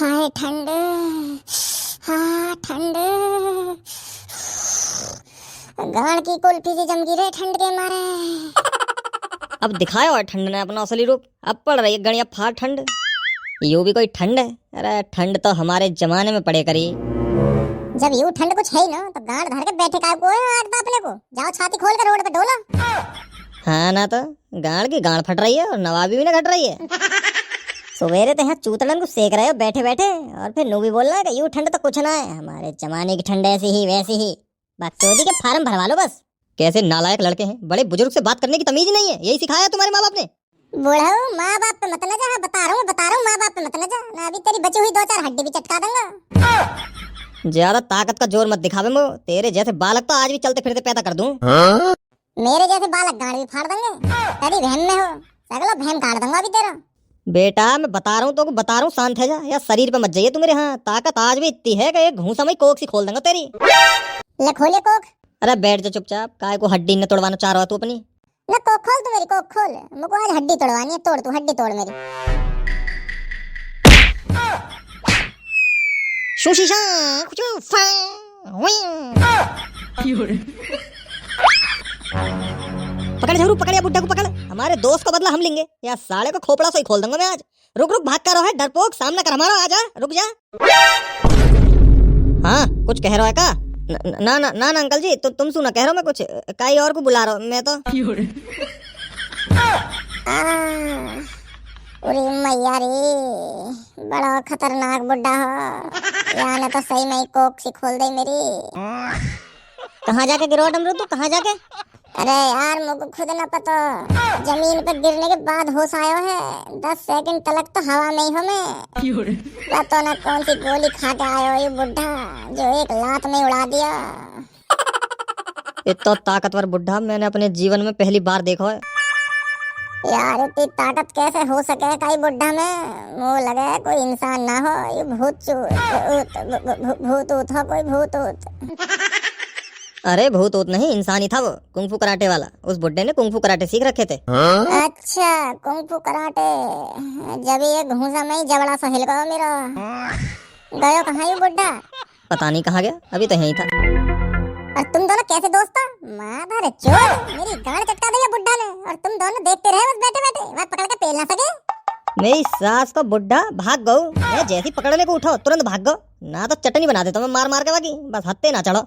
हाय ठंड, हाँ ठंड, गाड़ की कुल्फी सी जम गिरे ठंड के मारे। अब दिखाया और ठंड ने अपना असली रूप। अब पड़ रही है गणिया फाड़ ठंड। यू भी कोई ठंड है? अरे ठंड तो हमारे जमाने में पड़े करी। जब यूं ठंड कुछ है ही ना तो गाड़ धर के बैठे का को आग अपने को जाओ छाती खोल कर रोड पे डोला। हाँ ना तो गाड़ की गाड़ फट रही है और नवाबी भी ना घट रही है। सवेरे तो यहाँ चूतड़न को सेक रहे हो बैठे बैठे और फिर नू भी बोल रहा है कि यूं ठंड तो कुछ ना है, हमारे जमाने की ठंड ऐसी ही वैसी ही। बकचोदी के फार्म भरवा लो बस। कैसे नालायक लड़के हैं, बड़े बुजुर्ग से बात करने की तमीज ही नहीं है। यही सिखाया तुम्हारे माँ बाप ने? बुढ़ाओ माँ बाप पे मत न जा, बता रहा हूँ माँ बाप पे मत न जा, मैं अभी तेरी बची हुई 2-4 हड्डी भी चटका दूंगा। ज्यादा ताकत का जोर मत दिखावे मो, तेरे जैसे बालक तो आज भी चलते फिरते पैदा कर दूं। मेरे जैसे बालक गाड़ भी फाड़ देंगे। तेरी बहन में हो सगलो बहन काट दूंगा अभी तेरा। बेटा मैं बता रहा हूँ तो बता रहा हूँ, शांत है जा, या शरीर पे मत जाइए तू मेरे। हाँ ताकत आज भी इतनी है कि एक घूसा में कोक सी खोल देंगे तेरी। ले खोले कोक। अरे बैठ जा चुपचाप, काय को हड्डी न तोड़वाना चाह रहा तू अपनी। ले कोक खोल तू मेरी, कोक खोल, मुझको आज हड्डी तोड़वानी है। तोड़ तू हड्डी तोड़ मेरी। सुशीशा पकड़ जरूर, पकड़ या बुड्ढा को पकड़। हमारे दोस्त का बदला हम लेंगे या साले को खोपड़ा से ही खोल दूंगा मैं आज। रुक रुक, भाग कर रहा है डरपोक, सामना कर हमारा, आजा रुक जा। हाँ कुछ कह रहा है का? ना ना ना ना अंकल जी, तो तुम सुना कह रहा हूँ मैं कुछ, कई और को बुला रहा हूँ मैं तो। अरे मैया रे, बड़ा खतरनाक बुड्ढा हो। यार तो सही में कोक सी खोल दे मेरी। कहाँ जाके गिरो डमरू तू, कहाँ जाके? अरे यार मुझको खुद न पता, जमीन पर गिरने के बाद होश आयो है। 10 सेकंड तलक तो हवा में ही हो मैं। पता न कौन सी गोली खा के आयो ये बुड्ढा जो एक लात में उड़ा दिया। इतना ताकतवर बुड्ढा मैंने अपने जीवन में पहली बार देखा है। यार इतनी ताकत कैसे हो सके कई बुड्ढा में? मुँह लगे कोई इंसान ना हो, ये भूत ऊत हो, कोई भूत ऊत। अरे भूत ऊत नहीं, इंसान ही था वो, कुंग फू कराटे वाला। उस बुड्ढे ने कुंग फू कराटे सीख रखे थे। अच्छा कुंग फू कराटे, जब ये घूसा में ही जबड़ा सा हिल गया मेरा। गयो कहाँ ये बुड्ढा? पता नहीं कहाँ गया, अभी तो यहीं था। और तुम दोनों कैसे दोस्त हो? माधर चोर, मेरी गांड चटका दिया बुड्ढा ने और तुम दोनों देखते रहे बस बैठे बैठे। वह पकड़ के पेल ना सके। मेरी सास को बुड्ढा भाग गऊ, मैं जैसी पकड़ने को उठो तुरंत भाग गो, ना तो चटनी बना देता मैं मार मार के बाकी, बस हत्ते ना चढ़ो।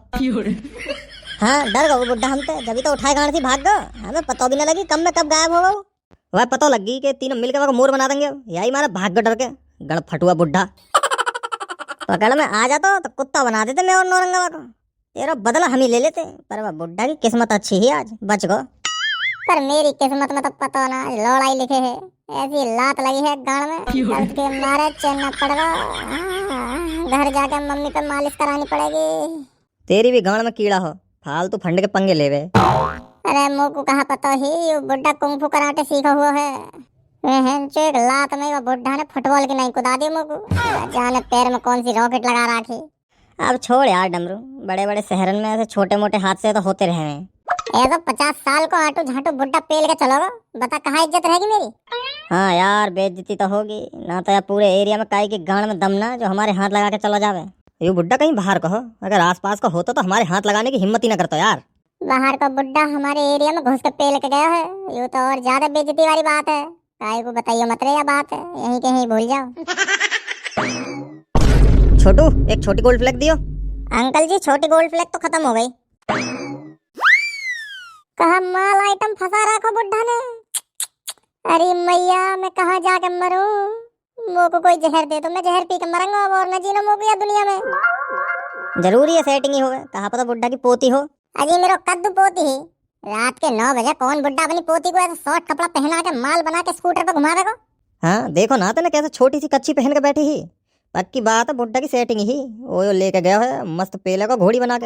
हाँ डर गो बुड्ढा हमसे, जब तो उठाए गांड से भाग गो, हमें पता भी ना लगी कब में कब गायब हो गओ। वह पता लगी कि तीनों मिलकर वह मोर बना देंगे, यही मारा भाग गो डर के। गण फटुआ बुड्ढा पकड़ में आ जाता तो कुत्ता बना देते मैं और नौरंगा को, तेरा बदला हम ही ले लेते। पर वह बुड्ढा की किस्मत अच्छी ही आज बच गो। पर मेरी किस्मत में तो पता ना लौड़ाई लिखे है, ऐसी लात लगी है गाड़ में, दर्द के मारे चलना पड़ेगा। घर जाके मम्मी पे मालिश करानी पड़ेगी। तेरी भी गाड़ में कीड़ा हो, फालतू फंड के पंगे लेवे। अरे मुँह को कहा पता ही, ये बुड्ढा कुंग फू कराटे सीखा हुआ है। एक लात में वो बुड्ढा ने फुटबॉल की नहीं कुदा दी मुँह को, जाने पैर में कौन सी रॉकेट लगा रखी। अब छोड़ यार डमरू, बड़े बड़े शहरन में ऐसे छोटे मोटे हादसे तो होते रहे हैं। तो 50 साल को आटू झाटू बुड्ढा पेल के चलोगा, बता कहाँ इज्जत रहेगी मेरी? हाँ यार बेइज्जती तो होगी ना, तो यार पूरे एरिया में काई की गांड में दम ना जो हमारे हाथ लगा के चला जावे। ये बुड्ढा कहीं बाहर का हो, अगर आसपास का होता तो हमारे हाथ लगाने की हिम्मत ही ना करता यार। बाहर का बुड्ढा हमारे एरिया में घुस के पेल के गया है, ये तो और ज्यादा बेइज्जती वाली बात है। काई को बताइए मत रे, यह बात है यहीं के यहीं भूल जाओ। छोटू एक छोटी गोल्ड फ्लैग दियो। अंकल जी छोटी गोल्ड फ्लैग तो खत्म हो गई। कहा माल आइटम फंसा रखो बुड्ढा ने। अरे मैया मैं कहाँ जाके मरूं? मो को कोई जहर दे तो मैं जहर पी के मरूंगा और न जीना मो को या दुनिया में। जरूरी है सेटिंग ही होवे, कहा पता बुड्ढा की पोती हो। अजी मेरा कद्दू पोती ही। रात के 9 बजे कौन बुड्ढा अपनी पोती को ऐसा शॉर्ट कपड़ा पहना के माल बना के स्कूटर पे घुमावेगा? हाँ देखो ना तेने कैसे छोटी सी कच्ची पहन के बैठी ही। पक्की बात है बुड्ढा की सेटिंग ही, वो लेके गया है मस्त पेले को घोड़ी बना के।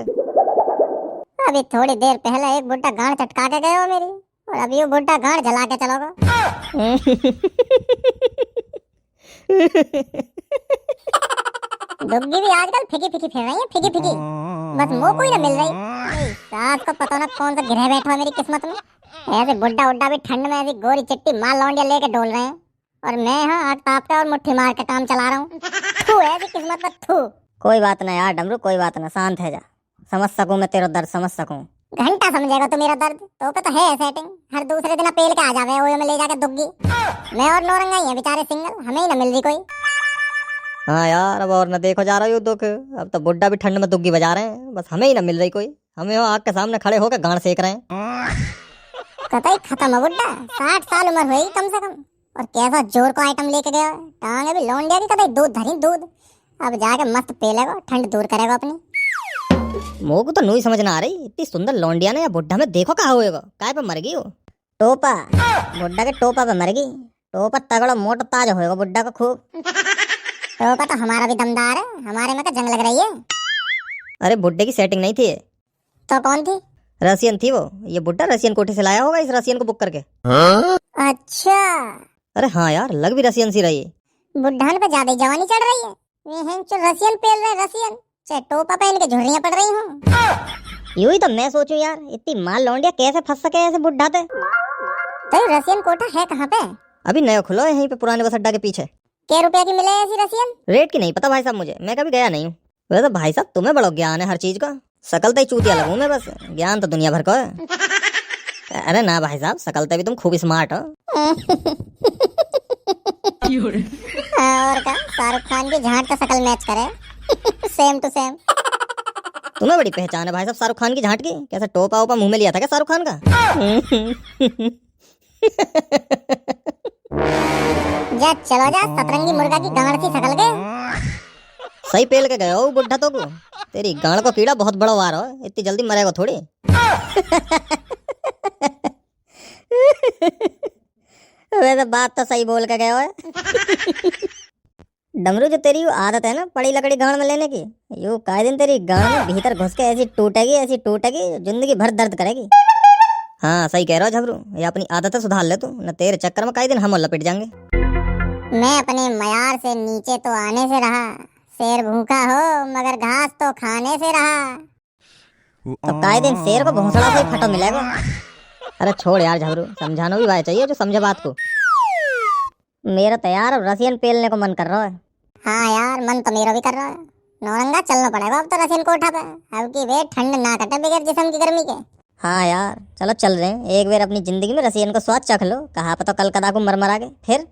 अभी थोड़ी देर पहले एक बुड्ढा गांड चटका के गया मेरी, और अभी वो बुड्ढा गांड जला के चलोगा। डुग्गी भी आजकल फिकी फिकी फिर रही है, फिकी फिकी, बस वो कोई ना मिल रही। सास को पता ना कौन सा गिरह बैठा है मेरी किस्मत में। ऐसे बुड्ढा उड्ढा भी ठंड में ऐसी गोरी चिट्टी माल लौंडिया लेके डोल रहे हैं, और मैं यहाँ आग ताप के और मुट्ठी मार के काम चला रहा हूँ। थू ऐसी किस्मत पर थू। कोई बात ना यार डमरू, कोई बात ना, शांत है जा। समझ सकूं मैं तेरा दर्द, समझ सकूं। घंटा समझेगा तो मेरा दर्द तो पे तो है सेटिंग। हर दूसरे दिन पेल के आ जावे ओए में ले जाके दुग्गी। मैं और नौरंगा ही है बेचारे सिंगल, हमें ही ना मिल रही कोई। हाँ यार, अब और न देखो जा रहा हूँ दुख। अब तो बुड्ढा भी ठंड में दुग्गी बजा रहे हैं, बस हमें ही ना मिल रही कोई। हमें वो आग के सामने खड़े होकर गांड सेक रहे हैं। कतई खत्म है बुड्ढा, 60 साल उम्र हुई कम से कम। और कैसा जोर को आइटम लेके गया, टांगे भी लौंडिया की कतई दूध धरी दूध। अब जाके मस्त पेलेगा, ठंड दूर करेगा अपनी। मोह को तो नहीं समझ ना आ रही, इतनी सुंदर लौंडिया ने या बुड्ढा में देखो कहा होएगा, काय पे मर गई हो? टोपा, बुड्ढा के टोपा पे मर गई। टोपा तगड़ा मोटा ताज होएगा बुड्ढा का खूब। टोपा तो हमारा भी दमदार है, हमारे में का जंग लग रही है। अरे बुड्ढे की सेटिंग नहीं थी ये, तो कौन थी? रसियन थी वो। ये बुड्ढा रसियन कोठी से लाया होगा इस रसियन को बुक करके। अच्छा, अरे हाँ यार, लग भी रसियन सी रही है। बुड्ढान पे ज्यादा ही जवानी चढ़ रही है। ये हैं जो रसियन पेल रहे, रसियन चाहे टोपा पहन के झुर्रियां पड़ रही हूँ। यूं ही तो मैं सोचूं यार, इतनी माल लौंडिया कैसे फंस सके ऐसे बुड्ढा पे। तो रसियन कोठा है कहाँ पे? अभी नया खुला है यहीं पे पुराने बस अड्डा के पीछे। क्या रुपया की मिले ऐसी रसियन? रेट की नहीं पता भाई साहब मुझे, मैं कभी गया नहीं हूँ। वैसे भाई साहब तुम्हें बड़ा ज्ञान है हर चीज का। शकल तो ही चूतिया लगूं मैं, बस ज्ञान तो दुनिया भर का है। अरे ना भाई साहब, शकल तो भी तुम खूब स्मार्ट हो। और का शाहरुख खान की झांट का शकल मैच करे। Same to same. तुम्हें बड़ी पहचान है भाई साहब शाहरुख खान की झांट की। कैसे टोपा ओपा मुंह में लिया था क्या शाहरुख खान का? जा चलो जा, सतरंगी मुर्गा की गांड सी शकल के। सही पेल के गए हो बुड्ढा तो को। तेरी गांड को कीड़ा बहुत बड़ा वार हो, इतनी जल्दी मरेगा थोड़ी। वैसे बात तो सही बोल के गए हो। डमरू, जो तेरी आदत है ना पड़ी लकड़ी गांड में लेने की, यू काहे दिन तेरी गांड में भीतर घुस के ऐसी टूटेगी जिंदगी भर दर्द करेगी। हाँ सही कह रहा हो झबरू, ये अपनी आदतें सुधार ले तू, न तेरे चक्कर में कई दिन हम लपेट जाएंगे। मैं अपने मयार से नीचे तो आने से रहा, शेर भूखा हो मगर घास तो खाने से रहा। तो कई दिन शेर को भोंसड़ा से ही फटो मिलेगा। अरे छोड़ यार झबरू, समझाना भी भाई चाहिए जो समझे बात को। मेरा तो यार अब रसियन पेलने को मन कर रहा है। हाँ यार, मन तो मेरा भी कर रहा है। नौरंगा चलना पड़ेगा अब तो रसियन कोठा पे। अब की वे ठंड ना कटे बगैर जिस्म की गर्मी के। हाँ यार चलो चल रहे हैं, एक बार अपनी जिंदगी में रसियन को स्वाद चख लो, कहा पता कल कदा को मर आगे फिर।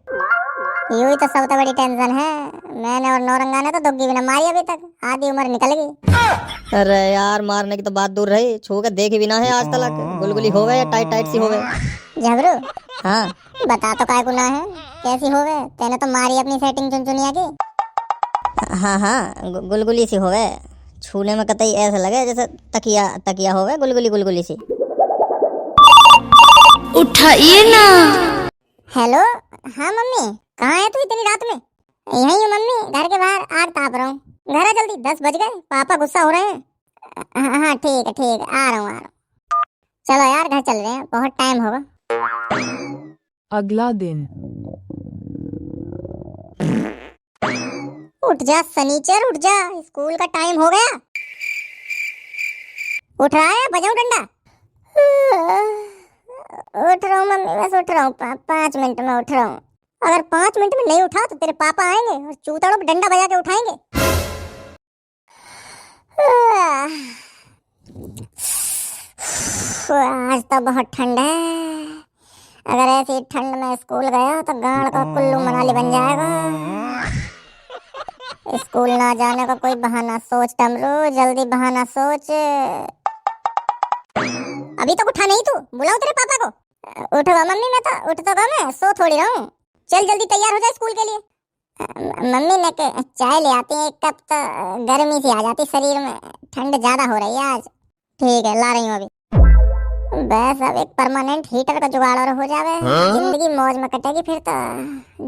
यूं ही तो सबसे बड़ी टेंशन है, मैंने और नौरंगा ने तो दुग्गी भी न मारी अभी तक, आधी उम्र निकल गई। अरे यार मारने की तो बात दूर रही, छू के देखी भी ना है आज तक। गुलगुली हो गए या टाइट टाइट सी हो गए। झबरू हाँ बता तो काय गुनाह है, कैसी हो गए? तेने तो मारी अपनी सेटिंग चुनचुनिया की। हाँ गुलगुली सी हो गए, छूने में कतई ऐसा लगे जैसे तकिया हो गए, गुलगुली सी। उठाइए ना। हेलो, हाँ मम्मी, कहाँ है तू इतनी रात में? यहीं हूँ मम्मी, घर के बाहर आग ताप रहा हूँ। घर आ जल्दी, 10 बज गए, पापा गुस्सा हो रहे हैं। हाँ ठीक है, आ रहा हूँ। चलो यार घर चल रहे हैं, बहुत टाइम होगा। अगला दिन। उठ जा सनीचर, उठ जा, स्कूल का टाइम हो गया। उठ रहा है, बजाऊं डंडा? उठ रहा हूँ मम्मी, बस उठ रहा हूँ, 5 मिनट में उठ रहा हूँ। अगर 5 मिनट में नहीं उठा तो तेरे पापा आएंगे और चूतड़ों पे डंडा बजा के उठाएंगे। आज तो बहुत ठंड है, अगर ऐसी ठंड में स्कूल गया तो गाड़ का कुल्लू मनाली बन जाएगा। स्कूल ना जाने का कोई बहाना सोच डमरू, जल्दी बहाना सोच। अभी तक उठा नहीं तू, बुलाओ तेरे पापा को। उठो मम्मी, मैं तो उठ तो गया, मैं सो थोड़ी रहा हूँ। चल जल्दी तैयार हो जा स्कूल के लिए। मम्मी ने चाय ले आती है 1 कप, तो गर्मी सी आ जाती शरीर में, ठंड ज्यादा हो रही है आज। ठीक है ला रही हूँ अभी। बस अब एक परमानेंट हीटर का जुगाड़ और हो जावे, जिंदगी मौज में कटेगी फिर तो।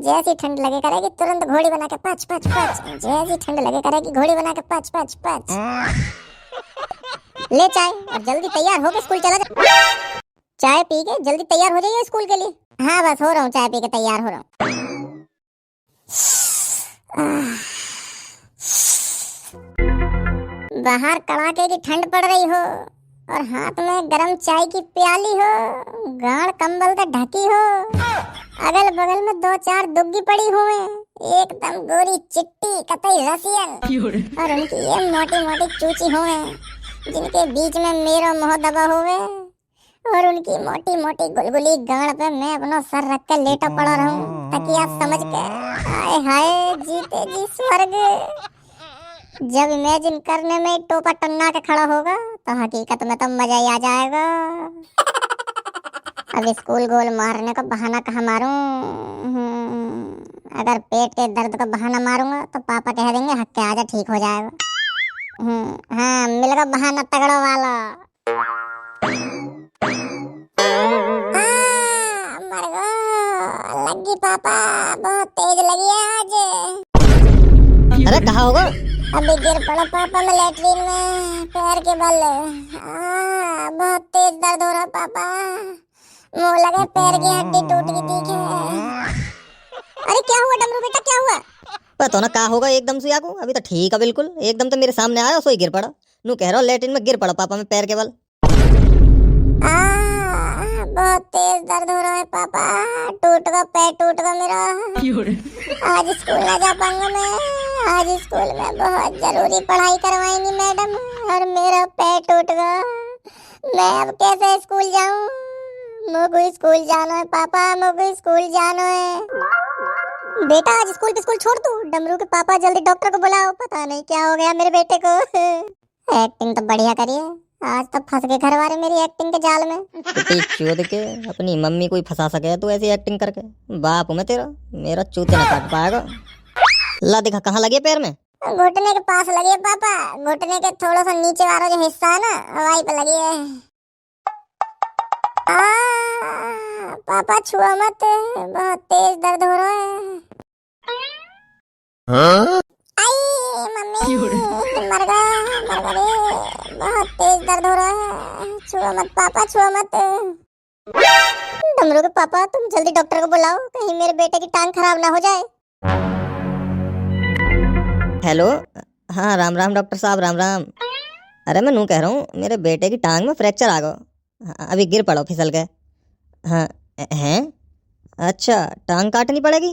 जैसी ठंड लगे करेगी तुरंत घोड़ी बना के पच पच पच, जैसी ठंड लगे करेगी घोड़ी बना के पच पच पच। ले चाय और जल्दी तैयार होके स्कूल चला जा। चाय पी के जल्दी तैयार हो जाइए स्कूल के लिए। हाँ बस हो रहा हूँ, चाय पी के तैयार हो रहा हूँ। बाहर कड़ाके की ठंड पड़ रही हो और हाथ में गरम चाय की प्याली हो, गाढ़ कंबल से ढकी हो, अगल बगल में 2-4 दुग्गी पड़ी हुए, एकदम गोरी चिट्टी कतई रसियन, और उनकी ये मोटी मोटी चूची हुए जिनके बीच में मेरो मोह दबा हुए, और उनकी मोटी मोटी गुलगुली गाड़ पे मैं अपना सर रख के लेटा पड़ा रहूं तकिया समझ के। हाय हाय जीते जी स्वर्ग। जब इमेजिन करने में टोपा टन्ना के खड़ा होगा तो हकीकत में तो मजा ही आ जाएगा। अब स्कूल गोल मारने का बहाना कहाँ मारूं? अगर पेट के दर्द का बहाना मारूंगा तो पापा कह देंगे हक्के आजा ठीक हो जाएगा। हाँ मिल गया बहाना तगड़ा वाला। मर गया, लगी पापा, बहुत तेज लगी है आज। अरे कहाँ होगा? अभी गिर पड़ा पापा मैं लैट्रीन में, पैर के बल। बहुत तेज दर्द हो रहा पापा, मुंह लगे पैर की हड्डी टूट गई थी क्या? अरे क्या हुआ डमरू बेटा, क्या हुआ? पता ना कहाँ होगा एकदम से आगू, अभी तो ठीक है बिल्कुल, एकदम तो मेरे सामने आया सोई गिर पड़ा। नू कह रहा लैट्रिन में गिर पड़ा पापा में पैर के बल। बहुत तेज दर्द हो रहा है पापा, टूट गया पैर, टूट गया मेरा। आज स्कूल ना जा पाऊंगा मैं, आज स्कूल में बहुत जरूरी पढ़ाई करवाएंगी मैडम, और मेरा पैर टूट गया। मैं अब कैसे स्कूल जाऊं? मुझे स्कूल जाना है पापा, मुझे स्कूल जाना है। बेटा आज स्कूल छोड़ तू, डमरू के पापा जल्दी डॉक्टर को बुलाओ, पता नहीं क्या हो गया मेरे बेटे को। एक्टिंग तो बढ़िया करिए, आज तो फंस गए घर वाले मेरी एक्टिंग के जाल में। चूत के अपनी मम्मी को ही फंसा सके तू ऐसी एक्टिंग करके, बाप मैं तेरा, मेरा चूत ना काट पाएगा। ला दिखा कहाँ लगे पैर में? घुटने के पास लगी है पापा, घुटने के थोड़ा सा नीचे वाला जो हिस्सा है ना वहीं पे लगी है। पापा छुआ मत, बहुत तेज दर्द हो रहा है। आई मम्मी, मर गया रे, बहुत तेज दर्द हो रहा है, छुआ मत पापा, छुआ मत। डमरू के पापा तुम जल्दी डॉक्टर को बुलाओ, कहीं मेरे बेटे की टांग खराब ना हो जाए। हेलो, हाँ राम राम डॉक्टर साहब, राम राम। अरे मैं नू कह रहा हूँ मेरे बेटे की टांग में फ्रैक्चर आ गया, अभी गिर पड़ो फिसल के। हाँ हैं? अच्छा टांग काटनी पड़ेगी?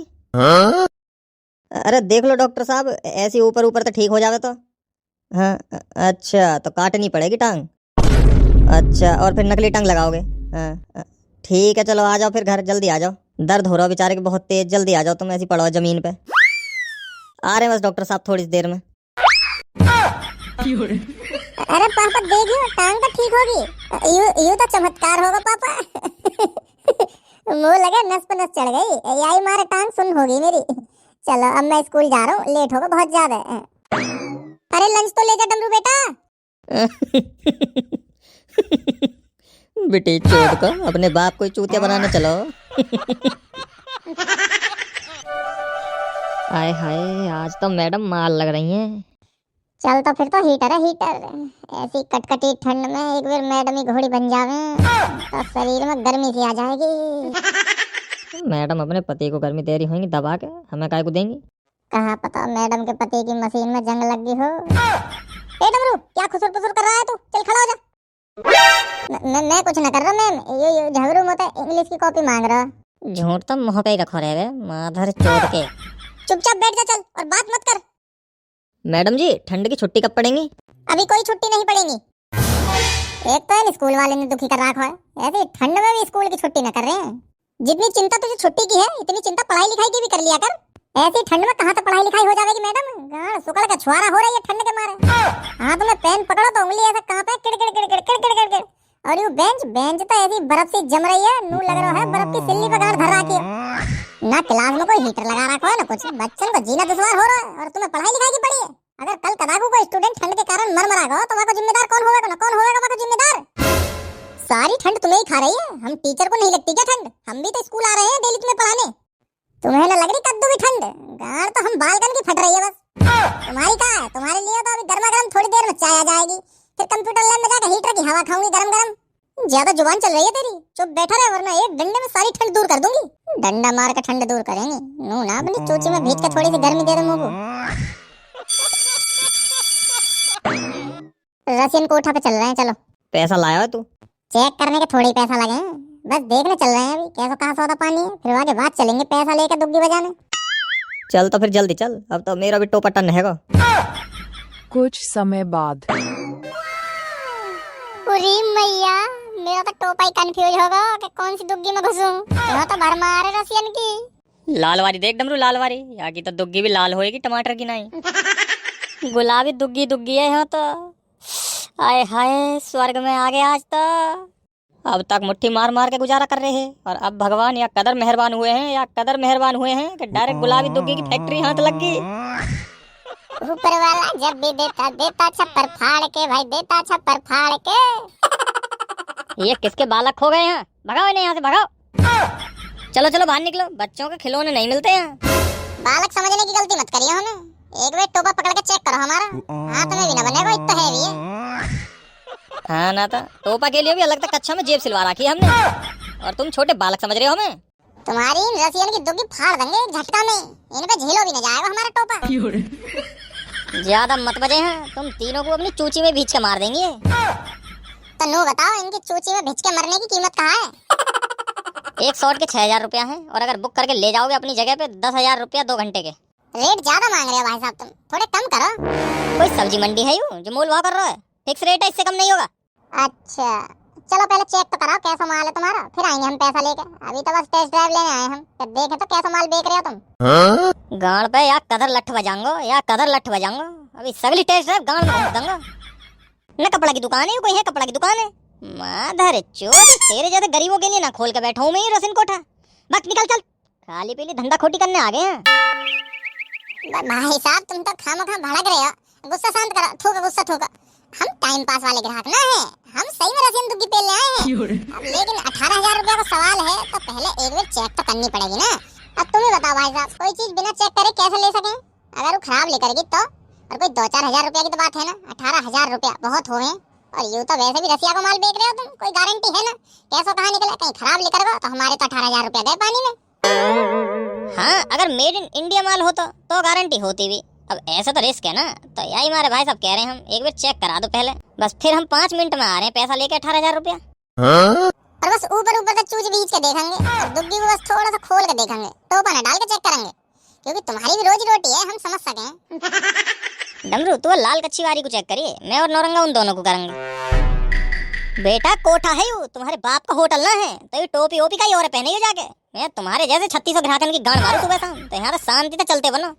अरे देख लो डॉक्टर साहब, ऐसे ऊपर ऊपर तो ठीक हो जावे तो। हाँ अच्छा तो काटनी पड़ेगी टांग। अच्छा और फिर नकली टांग लगाओगे? हाँ ठीक है, चलो आ जाओ फिर घर, जल्दी आ जाओ, दर्द हो रहा बेचारे के बहुत तेज, जल्दी आ जाओ तुम, ऐसी पड़ो जमीन पे। आ रहे बस डॉक्टर साहब थोड़ी देर में। अरे पापा देखियो टांग तो ठीक होगी, यू तो चमत्कार होगा पापा। मुंह लगे नस पे नस चढ़ गई, यही मारे टांग सुन होगी मेरी। चलो अब मैं स्कूल जा रहा हूँ, लेट होगा बहुत ज्यादा। अरे लंच तो ले जा डमरू बेटा। बेटे चोद को अपने बाप को चूतिया बनाने चलो। आय हाय आज तो मैडम माल लग रही हैं। चल तो फिर तो हीटर है हीटर, ऐसी कटकटी ठंड में एक बार मैडम ही घोड़ी बन जावे तो शरीर में गर्मी सी आ जाएगी। मैडम अपने पति को गर्मी दे रही होंगी दबा के, हमें काय को देंगी? कहाँ पता मैडम के पति की मशीन में जंग लग गई हो। ए डमरू क्या खुसुर पुसुर कर रहा है तू, चल खड़ा हो जा। मैं कुछ न कर रहा मैम, ये झगड़ू मत, इंग्लिश की कॉपी मांग रहा। झूठ तो मुंह पे ही रखो रे माधर चोद के। चुपचाप बैठ जा चल, और बात मत कर। मैडम जी ठंड की छुट्टी कब पड़ेगी? अभी कोई छुट्टी नहीं पड़ेगी। एक तो स्कूल वाले ने दुखी कर रखा है, ऐसे ठंड में भी स्कूल की छुट्टी न कर रहे हैं। जितनी चिंता तुझे छुट्टी की है इतनी चिंता पढ़ाई लिखाई की भी कर लिया कर। ऐसी ठंड में कहाँ से पढ़ाई लिखाई हो जाएगी मैडम, गाड़ सुकड़ का छुआरा हो रही है ठंड के मारे। हाथ में पेन पकड़ो तो उंगली ऐसा कांपे किड़ किड़ किड़ किड़ किड़ किड़ किड़ किड़। और ये बेंच तो ऐसी बर्फ सी जम रही है, नू लग रहा है बर्फ की सिल्ली पे गाड़ धर रखी है। ना क्लास में कोई हीटर लगा रखा है ना कुछ, बच्चन को जीना दुश्वार हो रहा है और तुम्हें पढ़ाई लिखाई की पड़ी है। अगर कल कदाकू कोई स्टूडेंट ठंड के कारण मर मरा गया तो वहाँ का जिम्मेदार कौन होगा ना, कौन होगा वहाँ का जिम्मेदार? सारी ठंड तुम्हें ही खा रही है, हम टीचर को नहीं लगती क्या ठंड? हम भी तो स्कूल आ रहे हैं डेली तुम्हें पढ़ाने, तुम्हें ना लग रही कद्दू की ठंड? गाड़ तो हम बालकन की फट रही है बस। तुम्हारी कहाँ है? तुम्हारे लिए तो अभी गर्मा गर्म थोड़ी देर में चाय आ जाएगी, फिर कंप्यूटर लैब में जाकर हीटर की हवा खाऊंगी गरम गरम। ज्यादा जुबान चल रही है तेरी, चुप बैठा रहे वरना एक डंडे में सारी ठंड दूर कर दूंगी। डंडा मार के ठंड दूर करेंगे, नू ना अपनी चोची में भीज के थोड़ी सी गर्मी दे दे मुंह को। रसियन कोठा पे चल रहे हैं, चलो। पैसा लाया है तू? चेक करने के थोड़े ही पैसा लगे हैं, बस देखने चल रहे हैं अभी कैसा कहाँ सौदा पानी है, फिर आगे बात चलेंगे पैसा लेके दुग्गी बजाने। चल तो फिर जल्दी चल, अब तो मेरा भी टोपा टन हैगा। कुछ समय बाद। पूरी मैया, मेरा तो टोपा ही कंफ्यूज होगा कि कौन सी दुग्गी में घुसूं। यहाँ तो भर मार है रसियन की। लाल वाली देख डमरू, लाल वाली। यहाँ की तो दुग्गी भी लाल होएगी, टमाटर की नहीं। गुलाबी दुग्गी दुग्गी है यहाँ तो। आए हाय, स्वर्ग में आ गए आज तो। अब तक मुट्ठी मार मार के गुजारा कर रहे हैं, और अब भगवान या कदर मेहरबान हुए हैं, या कदर मेहरबान हुए हैं कि डायरेक्ट गुलाबी दुग्गी की फैक्ट्री हाथ लग गई। ऊपर वाला जब भी देता देता छप्पर फाड़ के, भाई देता छप्पर फाड़ के। ये किसके बालक हो गए हैं? भगाओ इन्हें यहाँ से, भगाओ। चलो चलो बाहर निकलो, बच्चों के खिलौने नहीं मिलते हैं। बालक समझने की गलती मत करिए हमें। एक बार टोपा पकड़ के चेक करो हमारा, हाथ में भी ना बनेगा, इतना हैवी है। हाँ ना था, टोपा के लिए भी अलग तक कक्षा में जेब सिलवा रखी है हमने, और तुम छोटे बालक समझ रहे हो हमें। तुम्हारी इन रसियन की दुग्गी फाड़ देंगे एक झटका में, इन पे झीलो भी न जाएगा हमारा टोपा। ज्यादा मत बजे हैं, तुम तीनों को अपनी चूची में भींच के मार देंगे। तो नू बताओ, इनकी चूची में भिज के मरने की कीमत कहाँ है? एक शॉट के 6,000 रुपया है, और अगर बुक करके ले जाओगे अपनी जगह पे 10,000 रुपया 2 घंटे के। रेट ज्यादा मांग रहे हो भाई साहब, तुम थोड़े कम करो। कोई सब्जी मंडी है यूं जो मोल भाव कर रहा है? फिक्स रेट है, इससे कम नहीं होगा। अच्छा चलो पहले चेक तो कराओ कैसा माल है तुम्हारा, फिर आएंगे हम पैसा लेके। अभी तो बस टेस्ट ड्राइव लेने आए हम, फिर देखें तो कैसा माल बेच रहे हो तुम। गाड़ पे या कदर लठ बजाऊंगा, या कदर लठ बजाऊंगा। अभी सगली टेस्ट ड्राइव गाड़ में घुस दूंगा। न कपड़ा की दुकान है, कोई है कपड़ा की दुकान है? माधर चोर, तेरे जैसे गरीबों के लिए ना खोल के बैठा हूं मैं ये रसिन कोठा। बक निकल चल, खाली पीली धंधा खोटी करने आ गए हैं। भाई साहब तुम तो खामखा भड़क रहे हो, गुस्सा शांत करो, थूको गुस्सा थूको। हम टाइम पास वाले ग्राहक ना है, हम सही में रसियन दुग्गी पे ले आए हैं। अब लेकिन 18,000 रुपया का सवाल है, तो पहले एक बार चेक तो करनी पड़ेगी ना। अब तुम ही बताओ भाई साहब, कोई चीज बिना चेक करे कैसे ले सकें? अगर वो खराब लेकरेगी तो, और कोई 2-4 हजार रुपया की तो बात है ना। 18,000 रुपया बहुत हो गए, और यूं तो वैसे भी रसिया को माल बेच रहे हो तुम, कोई गारंटी है ना? कैसा कहाँ निकला, कहीं खराब लेकर गो तो हमारे तो 18,000 रुपया गए पानी में। हाँ, अगर मेड इन इंडिया माल होता तो गारंटी होती भी। अब ऐसा तो रिस्क है ना, तो यही हमारे भाई साहब कह रहे हैं, हम एक बार चेक करा दो पहले, बस फिर हम 5 मिनट में आ रहे हैं पैसा लेके 18,000 रुपया। और बस ऊपर ऊपर से चूज बीच के देखेंगे, और दुग्गी को बस थोड़ा सा खोल के देखेंगे, टोपा ना डाल के चेक करेंगे, क्योंकि तुम्हारी भी रोजी रोटी है, हम समझ सकें। डमरू, तू लाल कच्ची वारी को चेक करिए, मैं और नौरंगा उन दोनों को करेंगे। बेटा कोठा है यू, तुम्हारे बाप का होटल ना है, तो ये टोपी ओपी का ही और पहने जाके। मैं तुम्हारे जैसे 3600 ग्राहकन की गांड मारू सुबह शाम, तो यहाँ तो शांति से चलते बनो।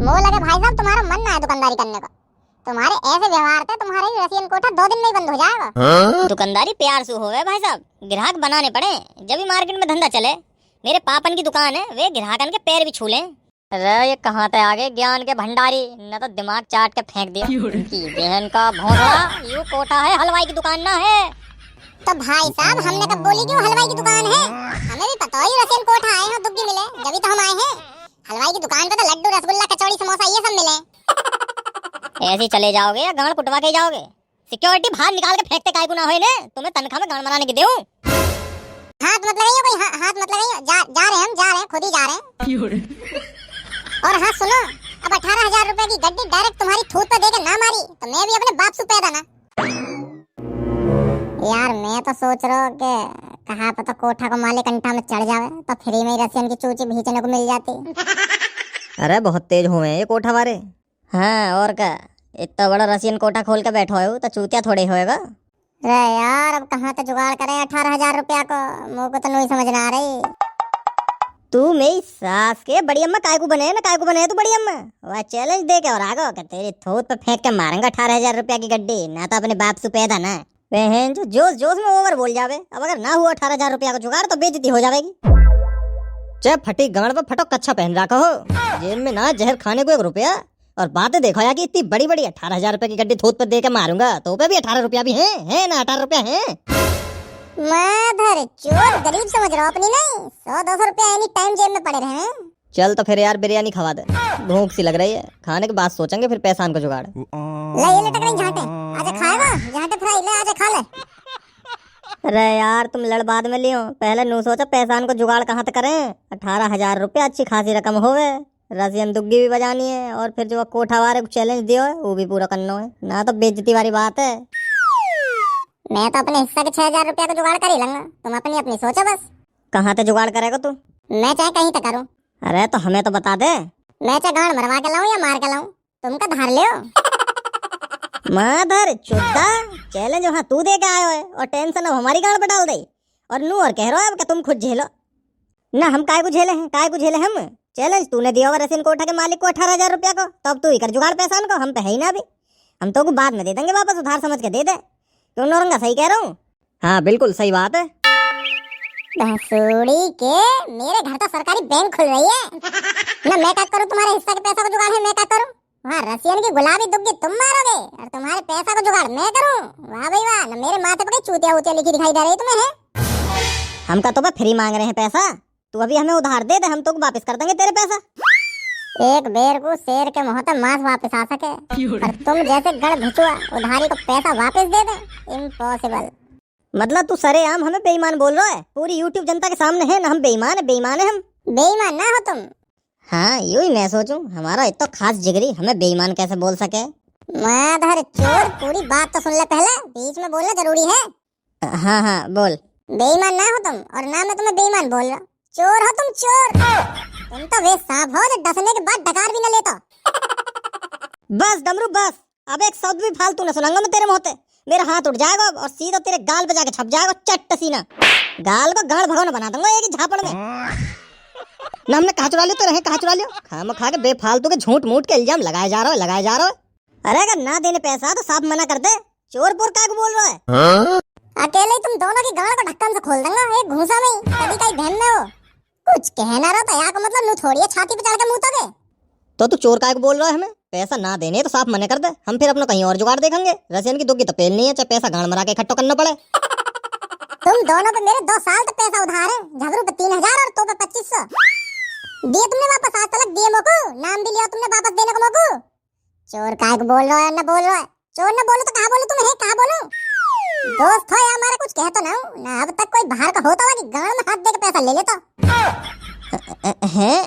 मोह लगे भाई साहब तुम्हारा मन ना है दुकानदारी करने का, तुम्हारे ऐसे व्यवहार से तुम्हारा ही रसियन कोठा 2 दिन में ही बंद हो जाएगा। दुकानदारी प्यार से होवे भाई साहब, ग्राहक बनाने पड़े जब भी मार्केट में धंधा चले। मेरे पापन की दुकान है, वे ग्राहकन के पैर भी छू लें। अरे ये कहाँ तक आगे ज्ञान के भंडारी, न तो दिमाग चाट के फेंक दिया कि बहन का भौंकड़ा। यू कोठा है, हलवाई की दुकान ना है। तो भाई साहब हमने कब बोली कि वो हलवाई की दुकान है? हमें भी पता ही रसियन कोठा आए हैं, दुग्गी मिले जब तो हम आए हैं। हलवाई की दुकान पे तो लड्डू रसगुल्ला कचौड़ी समोसा ये सब मिले। ऐसे चले जाओगे या गांड कुटवा के जाओगे? सिक्योरिटी बाहर निकाल के फेंकते काय गुना होए ने, तुम्हें तनख्वाह में गांड बनाने की देऊं? हाथ मत लगाइए, कोई हाथ मत लगाइए, जा रहे हैं, खुद ही जा रहे हैं। और हाँ सुनो, अब 18,000 रुपए की गड्डी डायरेक्ट तुम्हारी थूत पे देके ना मारी तो मैं भी अपने बाप से पैदा ना। यार मैं तो सोच रहा हूँ कि कहाँ पता कोठा को मालिक अंटा में चढ़ जावे तो फ्री में ही रसियन की चूची भींचने को मिल जाती। अरे बहुत तेज हुए ये कोठा वाले। हाँ और क्या, इतना बड़ा रसियन कोठा खोल के बैठो हो तो चूतिया थोड़े होएगा। अरे यार अब कहाँ तो जुगाड़ करें 18,000 रुपया को, मुँह को तो नहीं समझ ना आ रही। तू मेरी सास के बड़ी अम्मा काय को बने तू बड़ी अम्मा। वह चैलेंज दे के और आगो कि तेरी थोत पे फेंक के मारेंगे 18,000 रुपया की गड्डी, ना तो अपने बाप से पैदा ना। बहन जो जोश जोश में ओवर बोल जावे, अब अगर ना हुआ 18,000 रुपया का जुगाड़ तो बेइज्जती हो जाएगी। चाहे फटी गांड पे फटो कच्छा पहन रखा हो, जेब में ना जहर खाने को 1 रुपया, और बातें देखो यार कि इतनी बड़ी बड़ी 18,000 रुपया की गड्डी थोत पर दे के मारूंगा, तो पे भी 18 रुपया भी है ना 18 रुपया है। माधर चोर, गरीब समझ रहा अपनी नहीं, 100-200 रुपया एनी टाइम जेब में पड़े रहे। चल तो फिर यार बिरयानी खवा दे, भूख सी लग रही है, खाने के बाद सोचेंगे फिर पैसा को जुगाड़। ले ये लटक रही झांटे, आजा खाएगा झांटे फ्राई, ले आजा खा ले। अरे यार तुम लड़ बाद में लियो, पहले नू सोचा पैसान को जुगाड़ कहाँ तक करें। 18,000 रुपया अच्छी खासी रकम होवे, रसियन दुग्गी भी बजानी है, और फिर जो कोठा वाले को चैलेंज दियो है वो भी पूरा करना है, ना तो बेइज्जती वाली बात है। मैं तो अपने हिस्सा के 6,000 रुपया का जुगाड़ कर ही लूंगा, तुम अपनी अपनी सोचो बस। कहाँ ते जुगाड़ करेगा तू? मैं चाहे कहीं तक करूँ, अरे तो हमें तो बता दे। मैं चाहे गांड मरवा के लाऊं या मार के लाऊं, तुम का धार लियो। माधर चुद्दा, चैलेंज वहाँ तू दे के आयो है और टेंशन अब हमारी गाड़ पे डाल दे। और नू और कह रहा है अब कि तुम खुद झेलो ना, हम काय को झेले हैं, काय को झेले हम। चैलेंज तूने दिया हुआ रसिन कोठा के मालिक को 18,000 रुपया को, तब तू ही कर जुगाड़ पैसा को, हम पे है ही ना अभी। हम तो को बाद में दे देंगे वापस, उधार समझ के दे दे। क्यों नौरंगा, सही कह रहा हूँ? हाँ बिल्कुल सही बात है। भसूड़ी के, मेरे घर तो सरकारी बैंक खुल रही है ना, मैं क्या करूँ? तुम्हारे हिस्सा के पैसा को जुगाड़ है मैं क्या करूँ? वहाँ रसियन की गुलाबी दुग्गी तुम मारोगे और तुम्हारे पैसा को जुगाड़ मैं करूँ? वाह भाई वाह, ना मेरे माथे पे चूतिया उतिया लिखी दिखाई दे रही तुम्हें है? हम का तो फ्री मांग रहे हैं पैसा, तू अभी हमें उधार दे दे, हम तो वापस कर देंगे तेरे पैसा। एक बेर को शेर के मुंह तक मांस वापस आ सके और तुम जैसे गड़ भिचुआ उधारी को पैसा वापस दे दे, इम्पॉसिबल। मतलब तू सरेआम हमें बेईमान बोल रहा है, पूरी यूट्यूब जनता के सामने है ना, हम बेईमान है, बेईमान है हम। बेईमान ना हो तुम। हाँ यूं ही मैं सोचूं, हमारा इतना खास जिगरी हमें बेईमान कैसे बोल सके। माधर चोर, पूरी बात तो सुन ले पहले, बीच में बोलना जरूरी है। हाँ हाँ बोल। बेईमान ना हो तुम और ना मैं तुम्हें बेईमान बोल रहा, चोर हो तुम, चोर। तुम तो वे सांप हो जो डसने के बाद डकार भी न लेता। बस डमरू बस, अब एक शब्द भी फालतू न सुनाऊंगा मैं तेरे मुंह पे, मेरा हाथ उठ जाएगा और सीधा तेरे गाल पे जाके छप जाएगा चट्ट सीना, गाल को गाड़ भगवान बना दूंगा एक ही झापड़ में। ना हमने कहा चुरा लियो तो रहे, कहा चुरा लियो, खाम खा के बेफालतू के झूठ मूठ के इल्जाम लगाए जा रहा है, लगाए जा रहा है। अरे अगर ना देने पैसा तो साफ मना कर दे, चोर पोर काय को बोल रहा है? अकेले ही तुम दोनों की गाड़ को ढक्कन से खोल दूंगा एक घूसा में ही, कभी कहीं बहन में हो। कुछ कहना रहा तो यहाँ का मतलब नू छोड़िए छाती पे चढ़ के मुंह तोगे। तो तू चोर काय को बोल रहा है? हमें पैसा ना देने तो साफ मना कर दे, हम फिर अपना कहीं और जुगाड़ देखेंगे। रसियन की दुग्गी तो पेल नहीं है, चाहे पैसा गाड़ मरा के इकट्ठा करना पड़े। तुम दोनों पे मेरे 2 साल तक पैसा उधार है, झगड़ू पे 3,000 और तो पे 2,500 दिए तुमने वापस, आज तक दिए मोको, नाम भी लिया तुमने वापस देने को मोको। चोर काय को बोल रहा है ना, बोल रहा है? चोर न बोलो तो कहाँ बोलूं, तुम है कहाँ बोलूं? दोस्त हो या हमारा, कुछ कहता ना हूं ना, अब तक कोई बाहर का होता होगा कि गाड़ में हाथ दे के पैसा ले लेता। हैं?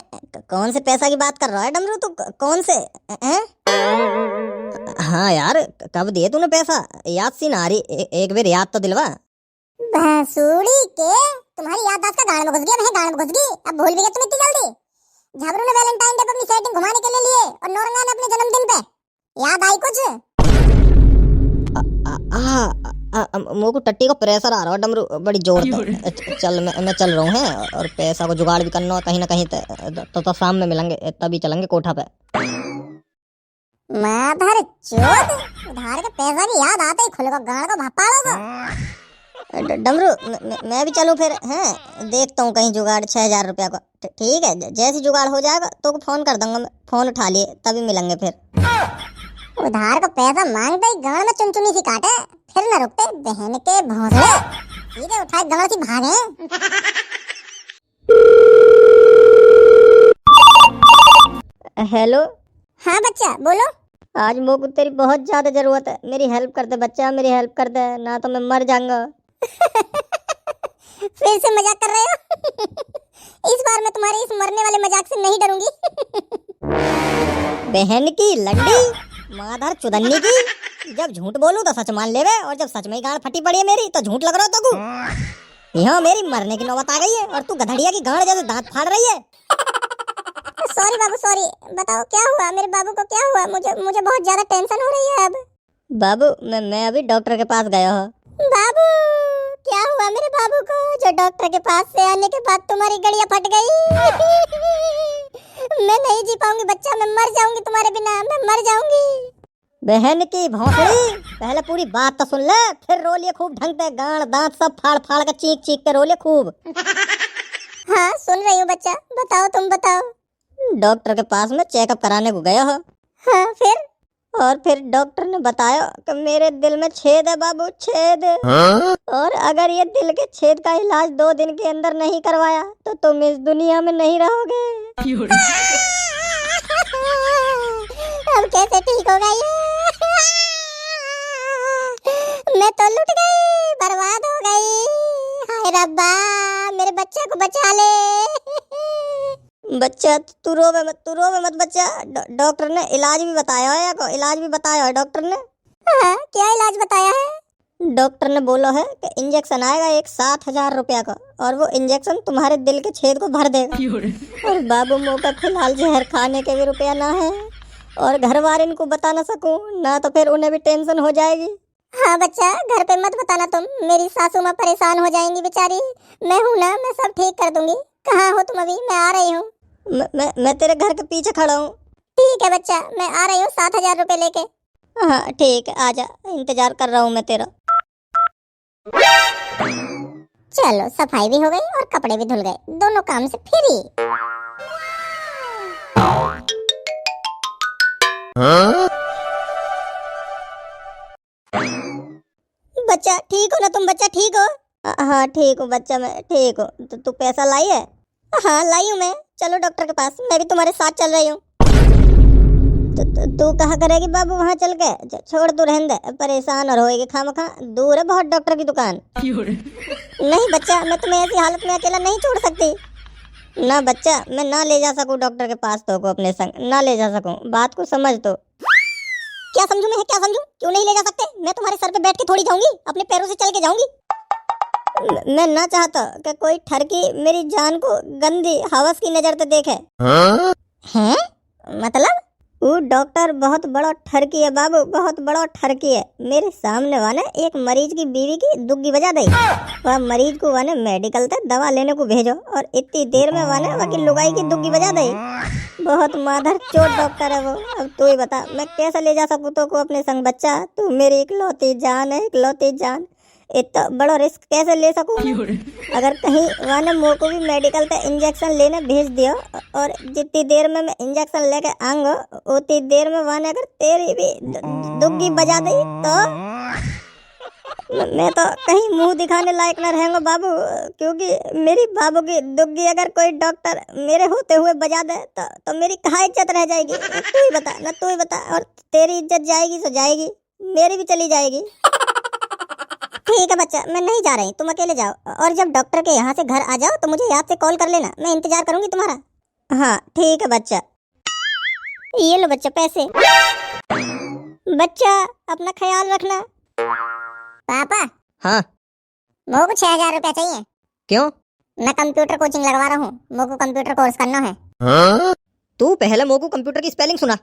कौन से पैसा की बात कर रहा है डमरू तू, कौन से हैं? हाँ यार कब दिए तूने पैसा, याद सी ना आ रही, एक बार याद तो दिलवा। भैंसुड़ी के, तुम्हारी याददाश्त का गाड़ में घुस गया, मैं गाड़ में घुस गई, अब भूल भी गया तुम इतनी जल्दी। झबरू ने वैलेंटाइन डे पे अपनी सेटिंग घुमाने के लिए लिए और नौरंगा ने अपने जन्मदिन पे, याद आई कुछ? मोको टट्टी का प्रेशर आ रहा है डमरू बड़ी जोर से। चल मैं चल रहा हूँ और पैसा को जुगाड़ भी करना कहीं ना कहीं तो शाम में मिलेंगे, तभी चलेंगे कोठा पे। माधर चोद, उधार के पैसा की याद आते ही खुल को गाड़ को भपाड़ा था। डमरू मैं भी चलूं फिर, हैं? देखता हूँ कहीं जुगाड़ 6,000 रुपया का। ठीक है, जैसे जुगाड़ हो जाएगा तो फोन कर दूंगा मैं, फोन उठा लिए तभी मिलेंगे फिर। उधार को पैसा मांगते ही गाड़ में चुनचुनी सी काटे, फिर न रुकते बहन के भौंसले, सीधे उठाए गाड़ से भागे। हेलो। हाँ बच्चा बोलो। आज मोको तेरी बहुत ज्यादा जरूरत है, मेरी हेल्प कर दे बच्चा, मेरी हेल्प कर दे, ना तो मैं मर जाऊंगा। फिर से मजाक कर रहे हो? इस बार मैं तुम्हारे इस मरने वाले मजाक से नहीं डरूंगी। बहन की लंडी, माधर चुदन्नी की, जब झूठ बोलूं तो सच मान लेवे और जब सच में ही गाड़ फटी पड़ी है मेरी तो झूठ लग रहा तो तू। यहाँ मेरी मरने की नौबत आ गई है और तू गधड़िया की गाड़ जैसे दांत फाड़ रही है। सॉरी बाबू सॉरी, बताओ क्या हुआ मेरे बाबू को, क्या हुआ? मुझे बहुत ज्यादा टेंशन हो रही है अब। बाबू मैं अभी डॉक्टर के पास गया हूँ। बाबू क्या हुआ मेरे बाबू को, जो डॉक्टर के पास से आने के बाद तुम्हारी गड़िया फट गई? मैं नहीं जी पाऊंगी बच्चा, मैं मर जाऊंगी तुम्हारे बिना, मैं मर जाऊंगी। बहन की भौंसड़ी, पहले पूरी बात तो सुन ले, फिर रोलिए खूब ढंग से, गाड़ दांत सब फाड़ फाड़ के चीख चीख के रोलिए खूब। हाँ सुन रही हूँ बच्चा, बताओ तुम बताओ। डॉक्टर के पास में चेकअप कराने को गया हो। हाँ फिर? और फिर डॉक्टर ने बताया कि मेरे दिल में छेद है बाबू, छेद। और अगर ये दिल के छेद का इलाज 2 दिन के अंदर नहीं करवाया तो तुम इस दुनिया में नहीं रहोगे। अब कैसे ठीक होगा ये? मैं तो लुट गई, बर्बाद हो गई। हाय रब्बा, मेरे बच्चे को बचा ले। बच्चा तू रोवे मत बच्चा, डॉक्टर ने इलाज भी बताया है, को इलाज भी बताया है डॉक्टर ने। हाँ, क्या इलाज बताया है? डॉक्टर ने बोला है कि इंजेक्शन आएगा एक 7,000 रुपया का, और वो इंजेक्शन तुम्हारे दिल के छेद को भर देगा। और बाबू मौका फिलहाल जहर खाने के भी रुपया ना है, और घर वाले इनको बता ना सकूं ना, तो फिर उन्हें भी टेंशन हो जाएगी। हाँ बच्चा, घर पे मत बताना तुम, मेरी सासू माँ परेशान हो जाएंगी बेचारी। मैं हूँ ना, मैं सब ठीक कर दूंगी। कहाँ हो तुम अभी? मैं आ रही हूँ। मैं तेरे घर के पीछे खड़ा हूँ। ठीक है बच्चा, मैं आ रही हूँ 7,000 रुपए लेके। हाँ ठीक है, आजा, इंतजार कर रहा हूँ मैं तेरा। चलो, सफाई भी हो गई और कपड़े भी धुल गए, दोनों काम से फ्री। बच्चा ठीक हो ना तुम? बच्चा ठीक हो? हाँ ठीक हूँ बच्चा, मैं ठीक हूँ। तो तू पैसा लाई है? हाँ लाई हूँ मैं। चलो डॉक्टर के पास, मैं भी तुम्हारे साथ चल रही हूँ। तू कहाँ करेगी बाबू वहाँ चल के? छोड़, तू रहने दे, परेशान और होएगी खामखा। दूर है बहुत डॉक्टर की दुकान। नहीं बच्चा, मैं तुम्हें ऐसी हालत में अकेला नहीं छोड़ सकती। ना बच्चा, मैं ना ले जा सकूँ डॉक्टर के पास तो को अपने संग, ना ले जा सकूँ। बात को समझ तो। क्या समझूं मैं? क्या समझूं? क्यों नहीं ले जा सकते? मैं तुम्हारे सर पे बैठ के थोड़ी जाऊंगी, अपने पैरों से चल के जाऊंगी। मैं ना चाहता कि कोई ठरकी मेरी जान को गंदी हवस की नजर से देखे। हैं? मतलब? वो डॉक्टर बहुत बड़ा ठरकी है बाबू, बहुत बड़ा ठरकी है। मेरे सामने वाने एक मरीज की बीवी की दुग्गी बजा दी। वह मरीज को वाने मेडिकल से दवा लेने को भेजो, और इतनी देर में वाने वकील लुगाई की दुग्गी बजा दी। बहुत माधर चोट डॉक्टर है वो। अब तू ही बता, मैं कैसे ले जा सकूँ तो को अपने संग? बच्चा, तू मेरी इकलौती जान है, इकलौती जान। इतना बड़ा रिस्क कैसे ले सकूँ? अगर कहीं वाने मुँह को भी मेडिकल पे इंजेक्शन लेने भेज दियो, और जितनी देर में मैं इंजेक्शन लेके आऊंगा उतनी देर में वाने अगर तेरी भी दुग्गी बजा दी तो मैं तो कहीं मुंह दिखाने लायक न रहूंगा बाबू। क्योंकि मेरी बाबू की दुग्गी अगर कोई डॉक्टर मेरे होते हुए बजा दे तो मेरी कहाँ इज्जत रह जाएगी? तू ही बता ना, तू ही बता। और तेरी इज्जत जाएगी तो जाएगी, मेरी भी चली जाएगी। ठीक है बच्चा, मैं नहीं जा रही, तुम अकेले जाओ, और जब डॉक्टर के यहाँ से घर आ जाओ तो मुझे याद से कॉल कर लेना, मैं इंतजार करूंगी तुम्हारा। हाँ ठीक है बच्चा। ये लो बच्चा पैसे। बच्चा अपना ख्याल रखना। पापा, हाँ मोको 6,000 रुपया चाहिए। क्यों? मैं कंप्यूटर कोचिंग लगवा रहा हूँ, मोको कंप्यूटर कोर्स करना है। तू पहले मोको कंप्यूटर की स्पेलिंग सुना।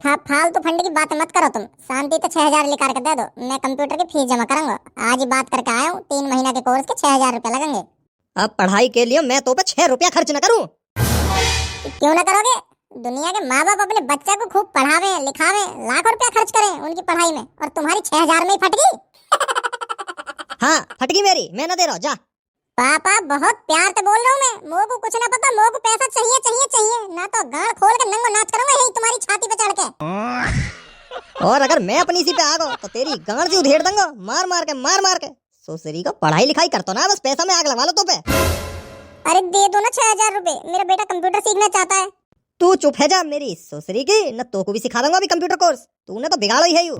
फालतू फंड की बात मत करो तुम, शांति से 6,000 निकाल कर दे दो, मैं कंप्यूटर की फीस जमा करूंगा। आज ही बात करके आया हूँ, 3 महीना के कोर्स के 6,000 रुपया लगेंगे। अब पढ़ाई के लिए मैं तो पे 6 रुपया खर्च न करूँ? क्यों ना करोगे? दुनिया के माँ बाप अपने बच्चा को खूब पढ़ावे लिखावे, लाख रुपया खर्च करें उनकी पढ़ाई में, और तुम्हारी 6,000 में ही फट गई। हाँ फटगी मेरी, मैं न दे रहा हूँ, जा। पापा बहुत प्यार से बोल रहा हूँ मैं, मोह को कुछ ना पता, मोह को पैसा चाहिए चाहिए चाहिए, ना तो गाड़ खोल के नंगो नाच करूंगा यही तुम्हारी छाती पे चढ़ के। और अगर मैं अपनी सी पे आ गो तो तेरी गांड से उधेड़ दूंगा, मार मार के। सुसरी को पढ़ाई लिखाई करतो ना, बस पैसा में आग लगा लो तो पे। अरे दे दो ना 6,000 रुपए, मेरा बेटा कंप्यूटर सीखना चाहता है। तू चुप है जा मेरी सुसरी की, न तो को भी सिखा दूंगा अभी कंप्यूटर कोर्स। तूने तो बिगाड़ो ही है यू।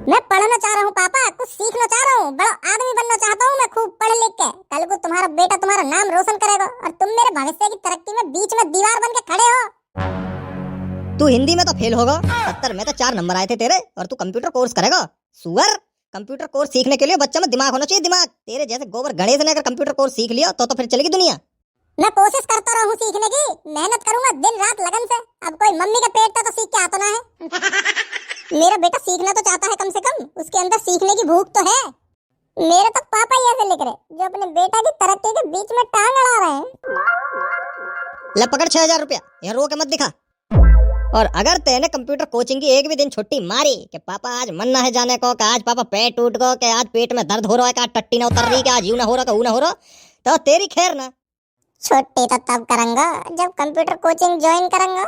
मैं पढ़ना चाह रहा हूँ पापा, कुछ सीखना चाह रहा हूँ, बड़ा आदमी बनना चाहता हूँ मैं, खूब पढ़ लिख के। कल को तुम्हारा बेटा तुम्हारा नाम रोशन करेगा, और तुम मेरे भविष्य की तरक्की में बीच में दीवार बन के खड़े हो। तू हिंदी में तो फेल होगा, 70 में तो 4 नंबर आए थे तेरे, और तू कंप्यूटर कोर्स करेगा? सुअर, कंप्यूटर कोर्स सीखने के लिए बच्चे में दिमाग होना चाहिए, दिमाग। तेरे जैसे गोबर गणेश ने अगर कंप्यूटर कोर्स सीख लिया तो फिर चलेगी दुनिया। मैं कोशिश करता रहा हूँ सीखने की, मेहनत करूंगा दिन रात लगन से। अब कोई मम्मी का पेट था तो सीख के आता ना है। मेरा बेटा सीखना तो चाहता है, कम से कम उसके अंदर सीखने की भूख तो है। मेरे तो पापा ही ऐसे लिख रहे, जो अपने बेटा की तरक्की के बीच में टांग अड़ा रहे हैं। ले पकड़ 6,000 रुपया, यहाँ रो के मत दिखा। और अगर तेने कंप्यूटर कोचिंग की एक भी दिन छुट्टी मारी कि पापा आज मन ना है जाने को, कि आज पापा पेट टूट गो, कि आज पेट में दर्द हो रहा है, कि आज टट्टी ना उतर रही, कि आज यूं ना हो रहा, ऊ ना हो रहा, तो तेरी खैर ना। छुट्टी तो तब करूंगा जब कंप्यूटर कोचिंग ज्वाइन करूंगा।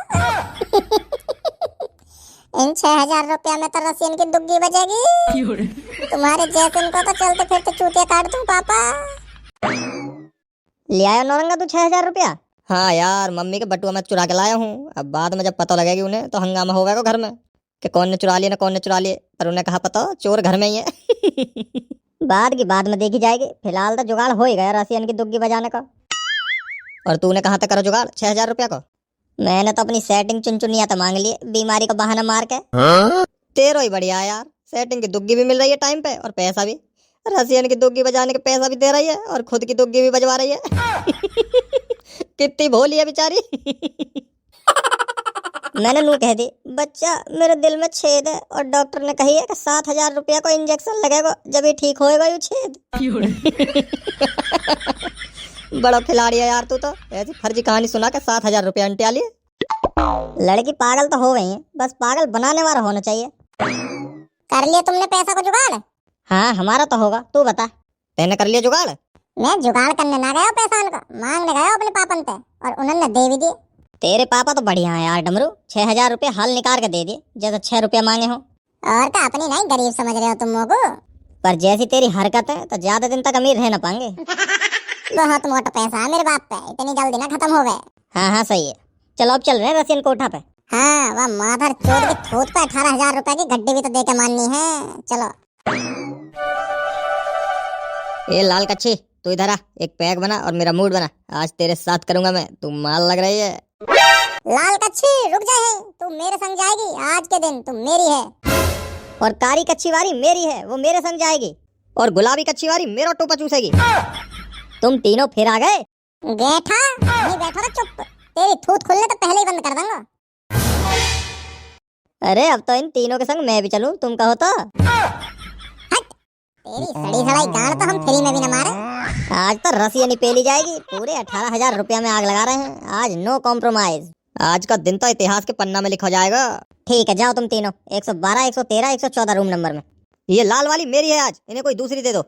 इन 6,000 रुपया में तो रसियन की दुग्गी बजेगी। तुम्हारे जैसे इनको तो चलते फिरते चूतिया काट दूं पापा। ले आया नौरंगा तू 6,000 रुपया? हाँ यार, मम्मी के बटुआ में चुरा के लाया हूँ। अब बाद में जब पता लगेगी उन्हें तो हंगामा होगा घर में कि कौन ने चुरा लिया ना कौन ने चुरा लिए। पर उन्हें कहा पता, चोर घर में ही है। बाद की बाद में देखी जाएगी, फिलहाल तो जुगाड़ हो ही गया रसियन की दुग्गी बजाने का। और तूने कहा था करो जुगाड़ 6,000 रुपया को? मैंने तो अपनी सेटिंग चुनचुनिया तो मांग ली, बीमारी का बहाना मार के। तेरो ही बढ़िया यार, सेटिंग की दुग्गी भी मिल रही है टाइम पे और पैसा भी। रसियन की दुग्गी बजाने के पैसा भी दे रही है और खुद की दुग्गी भी बजवा रही है। कितनी भोली है बेचारी। मैंने नू कह दी, बच्चा मेरे दिल में छेद है और डॉक्टर ने कही है कि 7,000 रुपया को इंजेक्शन लगेगा जब ये ठीक होएगा ये छेद। बड़ा खिलाड़ी है यार तू तो, ऐसी फर्जी कहानी सुना के 7,000 रुपया अंटे लिए। लड़की पागल तो हो गई है, बस पागल बनाने वाला होना चाहिए। कर लिया तुमने पैसा को जुगाड़? हाँ हमारा तो होगा, तू बता तेने कर लिया जुगाड़? मैं जुगाड़ करने ना गया पैसा उनका, मांगने गया अपने पापन पे और उन्होंने दे भी दिए। तेरे पापा तो बढ़िया है यार डमरू, 6,000 रुपया हल निकाल के दे दिए जैसे 6 रुपया मांगे हो। और क्या अपनी नहीं गरीब समझ रहे हो तुम लोगों को? पर जैसी तेरी हरकत है तो ज्यादा दिन तक अमीर रह ना पाएंगे। बहुत मोटा पैसा है मेरे बाप पे, इतनी जल्दी ना खत्म हो गए। हाँ हाँ सही है, चलो अब चल रहे हैं रसियन कोठा पे। हाँ वह माधर चोर की थोत पे 18,000 रुपए की गड्डी भी तो दे के माननी है। चलो ए लाल कच्छी तू इधर आ, एक पैक बना और मेरा मूड बना, आज तेरे साथ करूंगा मैं, तू माल लग रही है। लाल कच्छी रुक जाए, तू मेरे संग जाएगी आज के दिन, तू मेरी है। और कारी कच्छी वारी मेरी है, वो मेरे संग जाएगी। और गुलाबी कच्छी वारी मेरा टोपा चूसेगी। तुम तीनों फिर आ गए। बैठा नहीं बैठा तो चुप, तेरी थूत खुलने तो पहले ही बंद कर दूंगा। अरे अब तो इन तीनों के संग मैं भी चलूं, तुम कहो तो। तेरी सड़ी सड़ाई गाड़ तो हम फ्री में भी न मारे। आज तो रसियन ही पेली जाएगी, पूरे 18,000 रुपया में आग लगा रहे हैं आज, नो कॉम्प्रोमाइज। आज का दिन तो इतिहास के पन्ना में लिखा जाएगा। ठीक है जाओ तुम तीनों, 112, 113, 114 रूम नंबर में। ये लाल वाली मेरी है आज, इन्हें कोई दूसरी दे दो।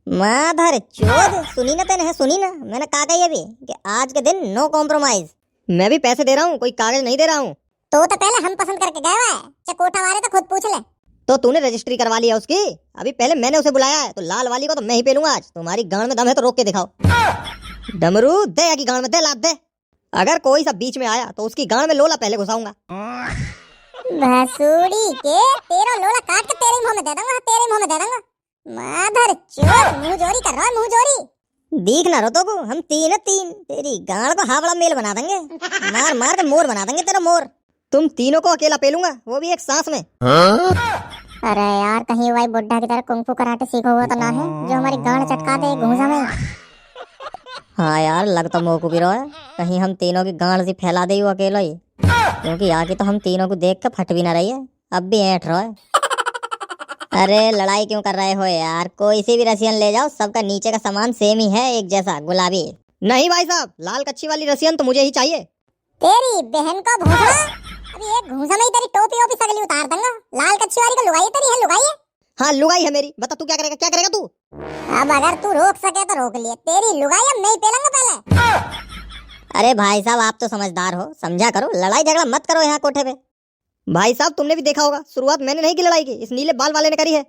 माधर चोद, सुनी ना तेने, सुनी ना मैंने कहा कही अभी कि आज के दिन नो कॉम्प्रोमाइज। मैं भी पैसे दे रहा हूँ, कोई कागज नहीं दे रहा हूँ। तो पहले हम पसंद करके गए हुए, चकोटा वाले तो खुद पूछ ले। तो तूने रजिस्ट्री करवा लिया उसकी? अभी पहले मैंने उसे बुलाया है, तो लाल वाली को तो मैं ही पेलूंगा आज। तुम्हारी गांड में दम है तो रोक के दिखाओ। डमरू दे की गांड में दे, लात दे। अगर कोई सा बीच में आया तो उसकी गांड में लोला पहले घुसाऊंगा। भसूड़ी के तेरा लोला काट के तेरे मुंह में दे दूंगा, तेरे मुंह में दे दूंगा। माधर चोर मुंह जोरी कर रहा है, मुंह जोरी। दीख ना रोतो को, हम तीन है तीन, तेरी गांड को हावड़ा मेल बना देंगे, मार मार के मोर बना देंगे तेरा मोर। तुम तीनों को अकेला पेलूंगा, वो भी एक सांस में। अरे यार कहीं वही बुड्ढा की तरह कुंफू कराटे सीखो हुआ तो ना है जो हमारी गांड चटका दे घूसा में। हाँ यार लग तो मोको भी रहा है, कहीं हम तीनों की गांड सी फैला दे अकेला ही, क्योंकि आगे तो हम तीनों को देख के फट भी ना रही है, अब भी ऐंठ रहा है। अरे लड़ाई क्यों कर रहे हो यार, कोई सी भी रसियन ले जाओ, सबका नीचे का सामान सेम ही है, एक जैसा गुलाबी। नहीं भाई साहब, लाल कच्छी वाली रसियन तो मुझे ही चाहिए। तेरी बहन का भूसा, अभी एक घूसा में ही तेरी टोपी ओपी सगली उतार दूंगा। लाल कच्छी वाली को लुगाई तेरी है, लुगाई है। हाँ लुगाई है मेरी, बता तू क्या करेगा, क्या करेगा तू? अब अगर तू रोक सके तो रोक लिए, तेरी लुगाई अब मैं ही पेलूंगा पहले। अरे भाई साहब आप तो समझदार हो, समझा करो, लड़ाई झगड़ा मत करो यहाँ कोठे पे। भाई साहब तुमने भी देखा होगा, शुरुआत मैंने नहीं की लड़ाई की, इस नीले बाल वाले ने करी है।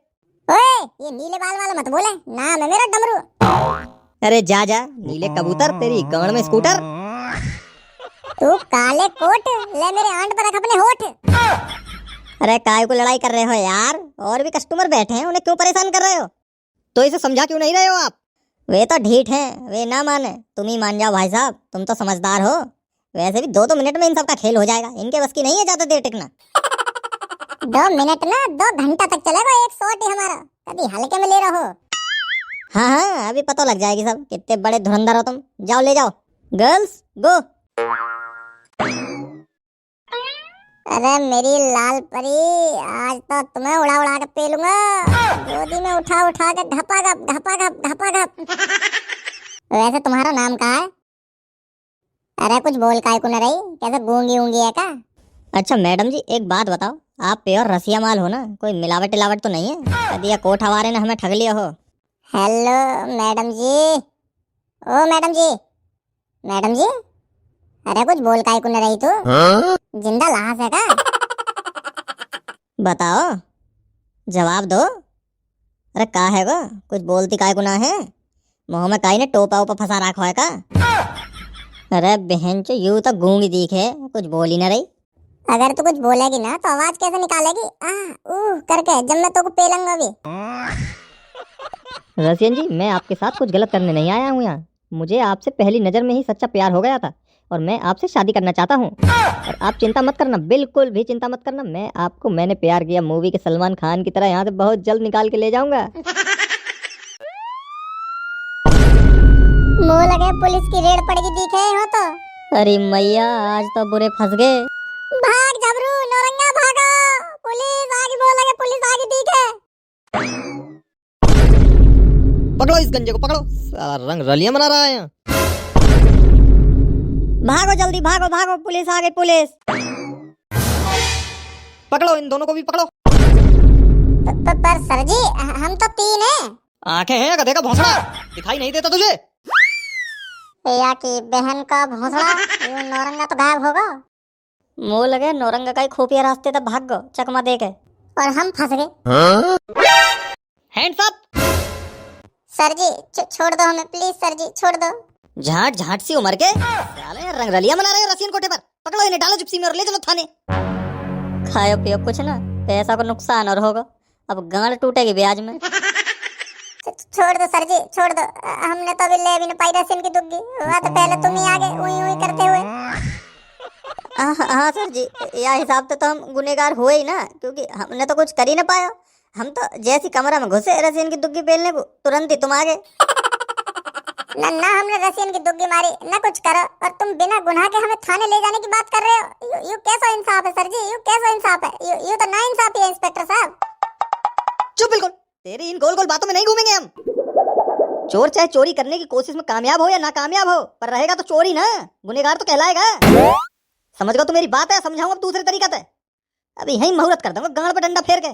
ओए ये नीले बाल वाला मत बोले, नाम है मेरा डमरू। अरे जा जा नीले कबूतर, तेरी गांड में स्कूटर। तू काले कोट ले मेरे आंट पर रख अपने होठ। अरे काय को लड़ाई कर रहे हो यार, और भी कस्टमर बैठे हैं, उन्हें क्यों परेशान कर रहे हो? तो इसे समझा क्यों नहीं रहे हो आप? वे तो ढीठ हैं, वे ना माने, तुम ही मान जाओ भाई साहब, तुम तो समझदार हो। वैसे भी 2 मिनट में इन सबका खेल हो जाएगा, इनके बस की नहीं है ज्यादा देर टिकना। 2 मिनट ना 2 घंटा तक चलेगा एक शॉट ही हमारा, कभी हल्के में ले रहो। हाँ हाँ अभी पता लग जाएगी सब, कितने बड़े धुरंधर हो तुम। जाओ ले जाओ, गर्ल्स गो। अरे मेरी लाल परी, आज तो तुम्हें उड़ा उड़ा के पेलूंगा, गोदी में उठा उठा के घपा घप घपा घप घपा घप। वैसे तुम्हारा नाम क्या है? अरे कुछ बोल काय को न रही, कैसे गूंगी ऊंगी है का? अच्छा मैडम जी एक बात बताओ, आप प्योर रसिया माल हो ना, कोई मिलावट इलावट तो नहीं है? कभी ये कोठ हवारे ने हमें ठग लिया हो? हेलो मैडम जी, ओ मैडम जी, मैडम जी, अरे कुछ बोल काय को न रही तू, जिंदा लाश है का? बताओ जवाब दो। अरे का है गो, कुछ बोलती काय को ना है, मुंह में काई ने टोपा ओपा फंसा रखा है का? अरे बहन चो यूं तो गूंगी दिख है, कुछ बोल ही ना रही। अगर तू कुछ बोलेगी ना तो आवाज कैसे निकालेगी, करके, जब मैं तो को पेलूंगा भी। रसियन जी मैं आपके साथ कुछ गलत करने नहीं आया हूँ यहाँ, मुझे आपसे पहली नजर में ही सच्चा प्यार हो गया था और मैं आपसे शादी करना चाहता हूँ। और आप चिंता मत करना, बिल्कुल भी चिंता मत करना, मैं आपको मैंने प्यार किया मूवी के सलमान खान की तरह यहाँ से बहुत जल्द निकाल के ले जाऊंगा। मुंह लगे पुलिस की रेड पड़ेगी दिखे हो तो। अरे मैया आज तो बुरे फंस गए। भाग जबरू नौरंगा भागो, पुलिस आगे, मुंह लगे पुलिस आगे दिखे। पकड़ो इस गंजे को, पकड़ो, साला रंग रलियां मना रहा है यहाँ। भागो जल्दी, भागो भागो, पुलिस आ गई, पुलिस। पकड़ो इन दोनों को भी पकड़ो। पर सर जी हम तो 3 हैं। आंखें हैं गधे का भौंसड़ा, दिखाई नहीं देता तुझे? या की बहन का भौंसड़ा, ये नौरंगा तो गायब होगा। मुंह लगे नौरंगा का ही खुफिया रास्ते तक भाग गो चकमा दे के। और हम फंस गए। Hands up. सर जी छोड़ दो हमें, प्लीज सर जी छोड़ दो। झाट झाट सी उम्र के साले रंग रलियां मना रहे हो रसियन कोठे पर। पकड़ो इन्हें, डालो जिप्सी में और ले चलो थाने। खाओ पियो कुछ ना, पैसा को नुकसान और होगा, अब गांड टूटेगी ब्याज में। छोड़ दो सर जी छोड़ दो, हमने तो अभी ले भी नहीं पाई रसियन की दुग्गी, हुआ तो पहले तुम ही आगे उई उई करते हुए। हाँ सर जी, या हिसाब से तो हम गुनेगार हुए ही ना, क्योंकि हमने तो कुछ कर ही ना पाया। हम तो जैसी कमरा में घुसे रसियन की दुग्गी पेलने को, तुरंत ही तुम आगे। ना हमने रसियन की दुग्गी मारी, ना कुछ करो, और तुम बिना गुनाह के हमें थाने ले जाने की बात कर रहे हो। यू कैसा इंसाफ है सर जी, यू कैसा इंसाफ है, यू तो ना इंसाफी है इंस्पेक्टर साहब। चुप बिल्कुल, तेरी इन गोल गोल बातों में नहीं घूमेंगे हम। चोर चाहे चोरी करने की कोशिश में कामयाब हो या नाकामयाब हो, पर रहेगा तो चोर ही ना, गुनेगार तो कहलाएगा। समझ गो तो मेरी बात है, समझाऊंगा दूसरे तरीका से। अभी यही मुहूर्त कर दूंगा गांड पे डंडा फेर के।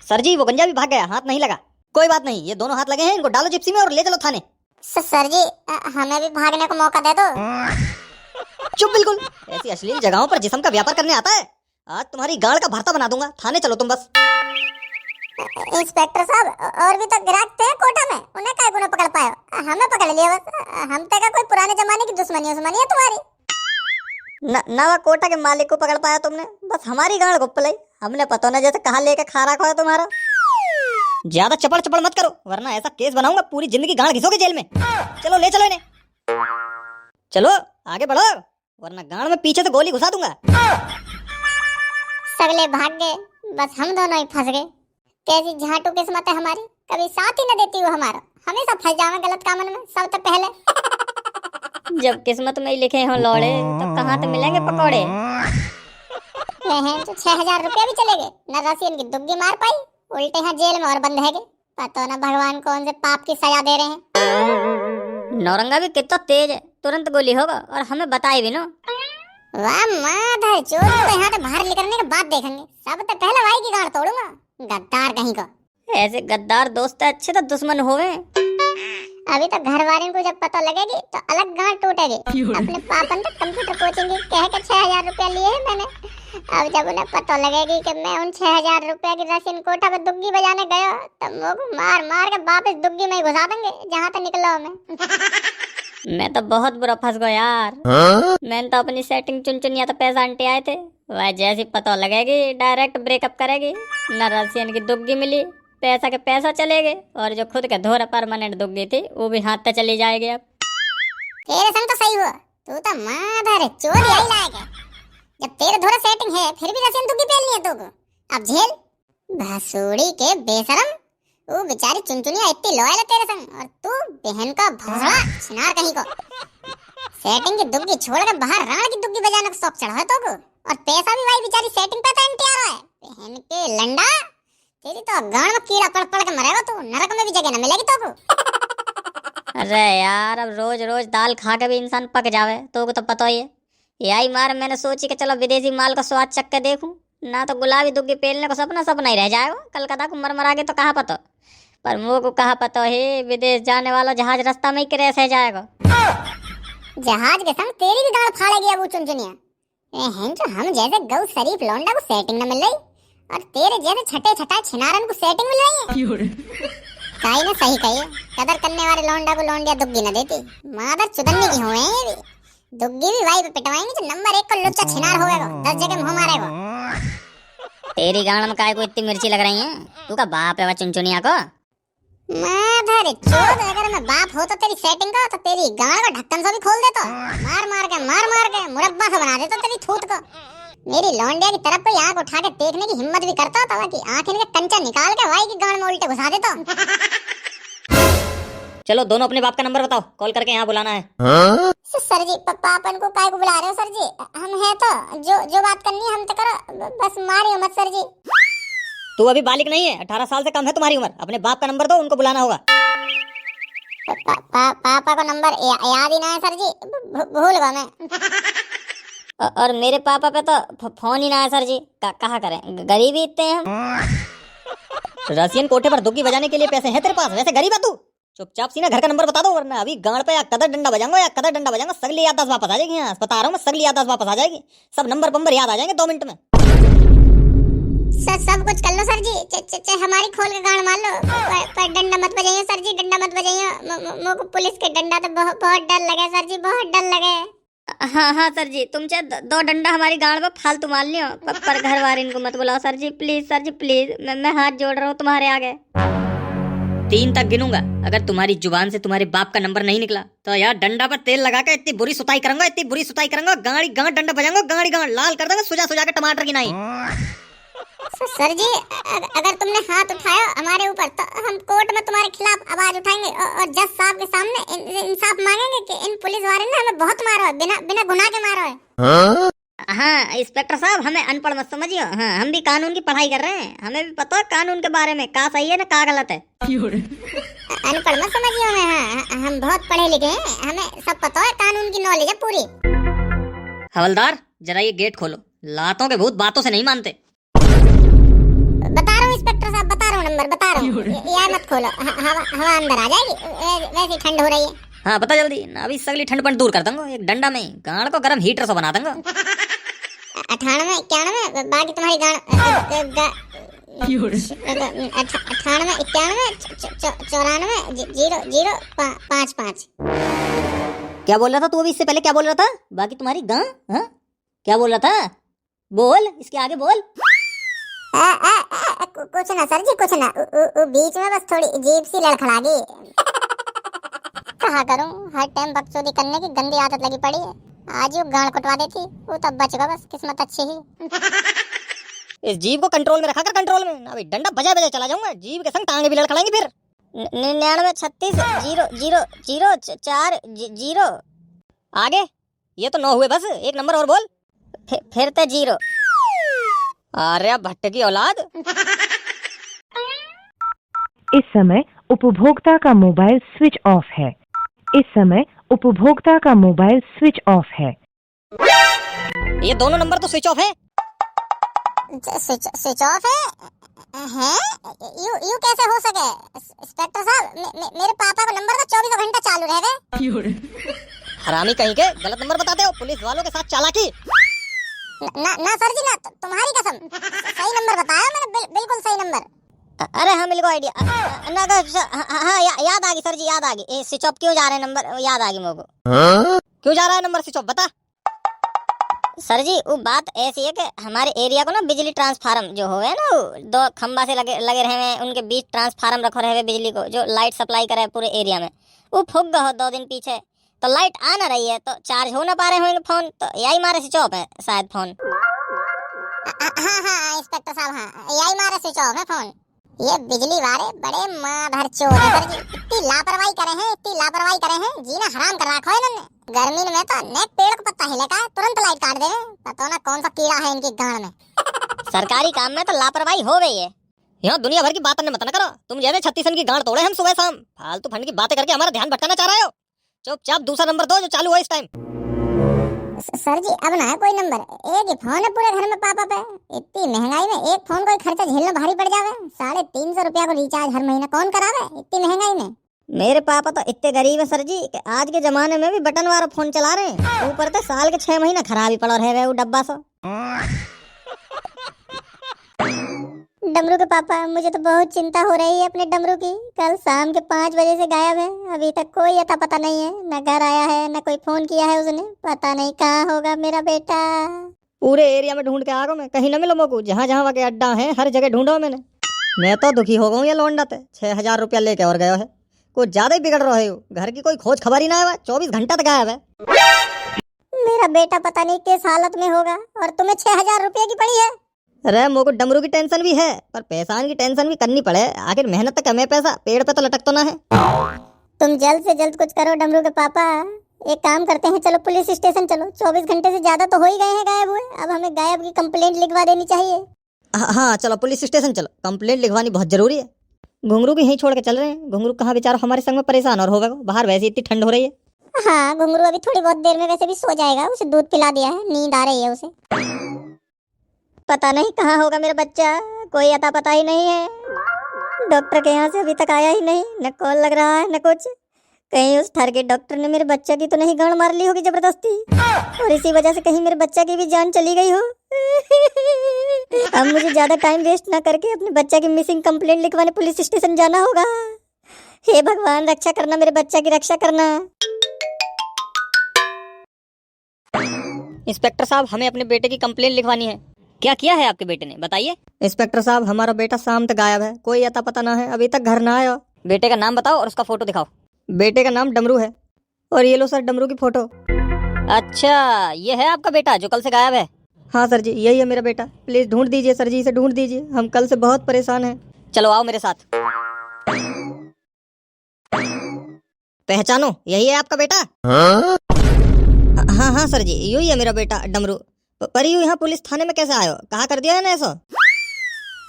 सर जी वो गंजा भी भाग गया, हाथ नहीं लगा। कोई बात नहीं, ये दोनों हाथ लगे हैं, इनको डालो जिप्सी में और ले चलो थाने। सर जी हमें भी भागने को मौका दे दो। चुप बिल्कुल, ऐसी अश्लील जगहों पर जिस्म का व्यापार करने आता है? आज तुम्हारी गांड का भरता बना दूंगा, थाने चलो तुम बस। इंस्पेक्टर साहब और भी तो ग्राहक थे कोटा में, उन्हें काय गुना पकड़ पाए, हमें पकड़ लिया बस। हम तक का कोई पुराने जमाने की दुश्मनी है तुम्हारी। नवा कोटा के मालिक को पकड़ पाया तुमने, बस हमारी गांड गुप्प लाई। हमने पता ना जैसे कहा लेके खा रखा है तुम्हारा। ज्यादा चपड़ चपड़ मत करो, वरना ऐसा केस बनाऊंगा पूरी जिंदगी गांड घिसोगे जेल में। चलो ले चलो इन्हें, चलो आगे बढ़ो, वरना गांड में पीछे से गोली घुसा दूंगा। सगले भाग गए, बस हम दोनों ही फंस गए। कैसी झाटू किस्मत है हमारी, कभी साथ ही न देती हो हमारा, हमेशा फंस जावे गलत कामन में सबसे पहले। जब किस्मत में ही लिखे हो लौड़े, तो कहाँ तो मिलेंगे पकौड़े। तो 6,000 रुपया भी चले गए, न रसियन की दुग्गी मार पाई, उल्टे यहाँ जेल में और बंद है। पता ना भगवान कौन से पाप की सजा दे रहे हैं। नौरंगा भी कितना तेज है, तुरंत गोली होगा और हमें बताए भी ना। वाह माधर चोर, तो यहाँ से बाहर निकलने के बाद देखेंगे, सबसे पहले भाई की गांड तोड़ूंगा, गद्दार कहीं को। ऐसे गद्दार दोस्त अच्छे तो दुश्मन होवे। अभी तो घर वालों को जब पता लगेगी तो अलग गांड टूटेगी। अपने पापा ने कंप्यूटर कोचिंग कह के 6,000 रुपया लिए हैं मैंने। अब जब उन्हें पता लगेगी कि मैं उन 6,000 रुपया की रसियन कोठा पे दुग्गी बजाने गया, तब मुझको मार मार के वापस दुग्गी में घुसा देंगे जहाँ तक निकला मैं। मैं तो बहुत बुरा फंस गया यार। मैंने तो अपनी सेटिंग चुन चुनिया तो पैसा अंटे आए थे, वह जैसी पता लगेगी डायरेक्ट ब्रेकअप करेगी। न रसियन की दुग्गी मिली, पैसा के पैसा चले गए, और जो खुद के धोरा परमानेंट दुग्गी थी वो भी हाथ से चली जाएगी। अब तेरे संग तो सही हुआ, तू तो माधर चोर यही लायक है। जब तेरे धोरा सेटिंग है फिर भी रसियन दुग्गी पेलनी है तुमको, अब झेल। भसूड़ी के बेशरम, वो बेचारी चुनचुनिया इतनी लॉयल है तेरे संग, और तू बहन का भोसड़ा छिनार कहीं को। सेटिंग की दुग्गी छोड़ कर बाहर राण की दुग्गी बजाने का शौक चढ़ा है तो को, और पैसा भी भाई बेचारी सेटिंग पे एंटी आ रहा है। बहन के लंडा, तेरी तो गांड में कीड़ा पड़ पड़ के मरेगा तू, नरक में भी जगह न मिलेगी तो को। अरे यार अब रोज रोज दाल खा के भी इंसान पक जावे, तो को तो पता ही है। यही मार मैंने सोची कि चलो विदेशी माल का स्वाद चख के देखूं, ना तो गुलाबी दुग्गी पेलने को सपना ही रह जाएगा। कलकत्ता को मर मरा के तो कहा पता, पर मुँह को कहा पता है विदेश जाने वाला जहाज रास्ता में ही क्रैश है जाएगा। जहाज के संग तेरी भी गांड फाड़ेगी अब वो चुनचुनिया। जो हम जैसे गौ शरीफ लौंडा को सेटिंग न मिल रही, और तेरे जैसे छठे छठाए छिनारन को सेटिंग मिल रही है। काई ने सही कही, कदर करने वाले लौंडा को लौंडिया दुग्गी न देती। मादर चुदन्नी की हुए हैं ये भी, दुग्गी भी भाई पे पिटवाएंगे जो नंबर 1 को लुच्चा छिनार होएगा, 10 जगह मुंह मारेगा। तेरी गांड में काय को इतनी मिर्ची लग रही है, तू का बाप है वह चुनचुनिया को। माधर चोद, अगर मैं बाप हो तो तेरी सेटिंग का, तो तेरी गाड़ का ढक्कन से भी खोल देता। मार मार के मुरब्बा से बना देता तेरी थूत को। मेरी लौंडिया की तरफ कोई आंख उठा के देखने की हिम्मत भी करता था कि आंख इनके कंचा निकाल के भाई की गाड़ में उल्टे घुसा देता। चलो दोनों अपने बाप का नंबर बताओ, कॉल करके यहाँ बुलाना है। सर जी पापन को काय को बुला रहे हो सर जी? हम है तो जो बात करनी है हम तो करो, बस मारियो मत सर जी। तू अभी बालिक नहीं है, 18 साल से कम है तुम्हारी उम्र। अपने बाप का नंबर दो, उनको बुलाना होगा। पापा को नंबर याद ही ना है सर जी, भूल गया मैं। और मेरे पापा पे तो फोन ही ना है सर जी, कहाँ करें, गरीबी इतने हैं हम। रसियन कोठे पर दुग्गी बजाने के लिए पैसे हैं तेरे पास, वैसे गरीब है तू। चुपचाप सीना घर का नंबर बता दो, वरना अभी गांड पे या कदर डंडा बजाऊंगा, सगली याददाश्त वापस आ जाएगी। यहाँ बता रहा हूँ मैं, सगली याददाश्त वापस आ जाएगी, सब नंबर पंबर याद आ जाएंगे 2 मिनट में। सर सब कुछ कर लो सर जी, हमारी खोल के गाड़ मार लो, पर डंडा मत बजाइए सर जी, डंडा मत बजाइए। मुझको पुलिस के डंडा तो बहुत डर लगे सर जी, बहुत डर लगे। हाँ सर जी, तुम चाहे 2 डंडा हमारी गांड पे फालतू मार लियो, पर घर वाले इनको मत बुलाओ सर जी, प्लीज। मैं हाथ जोड़ रहा हूँ तुम्हारे आगे। 3 तक गिनूंगा, अगर तुम्हारी जुबान से तुम्हारे बाप का नंबर नहीं निकला तो यार डंडा पर तेल लगा के इतनी बुरी सुताई करूंगा, गाड़ी गांड डंडा बजाऊंगा, गाड़ी गांड लाल कर दूंगा, सुजा के टमाटर की नहीं। सर जी अगर तुमने हाथ उठाया हमारे ऊपर तो हम कोर्ट में तुम्हारे खिलाफ आवाज उठाएंगे और जज साहब के सामने इंसाफ मांगेंगे कि इन पुलिस वाले ने हमें बहुत मारा है, बिना गुनाह के मारा है। हाँ इंस्पेक्टर साहब, हमें अनपढ़ मत समझियो। हाँ, हम भी कानून की पढ़ाई कर रहे हैं, हमें भी पता है कानून के बारे में, का सही है ना का गलत है। अनपढ़ मत समझियो हमें, हाँ, हम बहुत पढ़े लिखे हैं, हमें सब पता है, कानून की नॉलेज है पूरी। हवलदार जरा ये गेट खोलो, लातों के भूत बातों से नहीं मानते। बता रहा हूँ इंस्पेक्टर साहब, बता रहा हूँ नंबर, बता रहा हूँ, यार मत खोलो, हवा अंदर आ जाएगी, वैसे ठंड हो रही है। हाँ बता जल्दी, अभी सगली ठंड पंड दूर कर दूंगा, एक डंडा में गाड़ को गर्म हीटर से बना दूंगा। 98 91 बाकी तुम्हारी गाड़ 98 91 00 55। क्या बोल रहा था तू अभी, इससे पहले क्या बोल रहा था? बाकी तुम्हारी गां, हाँ क्या बोल रहा था? बोल, इसके आगे बोल। कुछ ना सर जी, कुछ ना, बीच में बस थोड़ी अजीब सी लड़खड़ा गई। कहा करूं, हर टाइम बकचोदी करने की गंदी आदत लगी पड़ी है। आज ही गाड़ कटवा देती वो तब बच गया, बस किस्मत अच्छी ही। इस जीभ को कंट्रोल में रखा कर, कंट्रोल में, अभी डंडा बजा चला जाऊंगा, जीभ के संग टांगे भी लड़खड़ाएंगी फिर। 99 36 0 0 0 4 0। आगे ये तो 9 हुए, बस एक नंबर और बोल। फिर तो 0। अरे भट्ट की औलाद। इस समय उपभोक्ता का मोबाइल स्विच ऑफ है। इस समय उपभोक्ता का मोबाइल स्विच ऑफ है। ये दोनों नंबर तो स्विच ऑफ है। स्विच ऑफ है? यू कैसे हो सके इंस्पेक्टर साहब? मेरे पापा का नंबर तो 24 घंटा चालू रहेगा। हरामी कहीं के, गलत नंबर बताते हो, पुलिस वालों के साथ चालाकी। ना सर जी ना, तुम्हारी कसम, सही नंबर बताया मैंने, बिल्कुल सही नंबर। अरे हाँ मिल गया आइडिया। हाँ याद आ गई सर जी, याद आ गई। स्विच ऑफ क्यों जा रहे हैं नंबर, याद आ गई मेरे को। क्यों जा रहा है नंबर स्विच ऑफ, बता। सर जी वो बात ऐसी है कि हमारे एरिया को ना बिजली ट्रांसफार्म जो हो है ना, 2 खंबा से लगे रहे हैं, उनके बीच ट्रांसफार्म रखो रहे बिजली को, जो लाइट सप्लाई करे पूरे एरिया में, वो फूक गया हो 2 दिन पीछे, तो लाइट आ ना रही है, तो चार्ज हो ना पा रहे होंगे फोन, तो यही मारे स्विच ऑफ है शायद फोन। हाँ इंस्पेक्टर साहब, हाँ यही मारे स्विच ऑफ है फोन। ये बिजली वाले बड़े माधर चोर है सर जी, इतनी लापरवाही करे हैं, जीना हराम कर रखा है इन्होंने। गर्मी में तो नेक पेड़ को पत्ता हिलेगा तुरंत लाइट काट देवे, पता ना कौन सा कीड़ा है इनकी गांड में। सरकारी काम में तो लापरवाही हो गई है। यहाँ दुनिया भर की बातें मत न करो, तुम जैसे 36 की गांड तोड़े हम सुबह शाम, फालतू फंड की बातें करके हमारा ध्यान भटकाना चाह रहे हो। चुपचाप दूसरा नंबर दो जो चालू है इस टाइम। सर जी अब ना है कोई नंबर, एक ही फोन है पूरे घर में पापा पे। इतनी महंगाई में एक फोन को खर्चा झेलना भारी पड़ जावे, 350 रुपया को रिचार्ज हर महीना कौन करावे इतनी महंगाई में। मेरे पापा तो इतने गरीब है सर जी कि आज के जमाने में भी बटन वाला फोन चला रहे हैं, ऊपर से साल के 6 महीना खराब ही पड़ा रहे वो डब्बा सा। डमरू के पापा, मुझे तो बहुत चिंता हो रही है अपने डमरू की। कल शाम के 5 बजे से गायब है, अभी तक कोई अता पता नहीं है, न घर आया है न कोई फोन किया है उसने, पता नहीं कहाँ होगा मेरा बेटा। पूरे एरिया में ढूंढ के आ गया मैं, कहीं न मिलो मोको, जहाँ जहाँ के अड्डा है हर जगह ढूंढा मैंने, मैं तो दुखी हो गऊँ ये लौंडा ते 6,000 रुपया लेके और गयो है। कुछ ज्यादा ही बिगड़ रहे हो। घर की कोई खोज खबर ही ना है, 24 घंटा तक गायब है। मेरा बेटा पता नहीं किस हालत में होगा और तुम्हें 6,000 रुपए की पड़ी है। अरे मोको डमरू की टेंशन भी है, पर पैसान की टेंशन भी करनी पड़े। आखिर मेहनत तक हमें पैसा पेड़ पे तो लटक तो ना है। तुम जल्द से जल्द कुछ करो डमरू के पापा। एक काम करते हैं, चलो पुलिस स्टेशन चलो। 24 घंटे से ज्यादा तो हो ही गए हैं गायब हुए। अब हमें गायब की कंप्लेंट लिखवा देनी चाहिए। हाँ चलो पुलिस स्टेशन चलो, कंप्लेंट लिखवानी बहुत जरूरी है। घुंगरू को यहीं छोड़ के चल रहे हैं। घुंगरू कहाँ बेचारा हमारे संग में परेशान और होगा। बाहर वैसे इतनी ठंड हो रही है। हाँ, घुंगरू अभी थोड़ी बहुत देर में वैसे भी सो जाएगा। उसे दूध पिला दिया है, नींद आ रही है उसे। पता नहीं कहाँ होगा मेरा बच्चा, कोई अता पता ही नहीं है। डॉक्टर के यहाँ से अभी तक आया ही नहीं, न कॉल लग रहा है न कुछ। कहीं उस ठर के डॉक्टर ने मेरे बच्चे की तो नहीं गांड मार ली होगी जबरदस्ती, और इसी वजह से कहीं मेरे बच्चा की भी जान चली गई हो। अब मुझे ज्यादा टाइम वेस्ट ना करके अपने बच्चा की मिसिंग कंप्लेंट लिखवाने पुलिस स्टेशन जाना होगा। हे भगवान, रक्षा करना, मेरे बच्चा की रक्षा करना। इंस्पेक्टर साहब, हमें अपने बेटे की कंप्लेंट लिखवानी है। क्या किया है आपके बेटे ने, बताइए। इंस्पेक्टर साहब, हमारा बेटा शाम तक गायब है, कोई अता पता ना है, अभी तक घर ना आया। बेटे का नाम बताओ और उसका फोटो दिखाओ। बेटे का नाम डमरू है, और ये लो सर डमरू की फोटो। अच्छा, ये है आपका बेटा जो कल से गायब है? हाँ सर जी, यही है मेरा बेटा। प्लीज ढूंढ दीजिए सर जी, इसे ढूंढ दीजिए। हम कल से बहुत परेशान हैं। चलो आओ मेरे साथ। पहचानो, यही है आपका बेटा? हाँ हाँ सर जी, यही है मेरा बेटा डमरू। पर यू यहाँ पुलिस थाने में कैसे आयो? कहाँ कर दिया है ना ऐसा?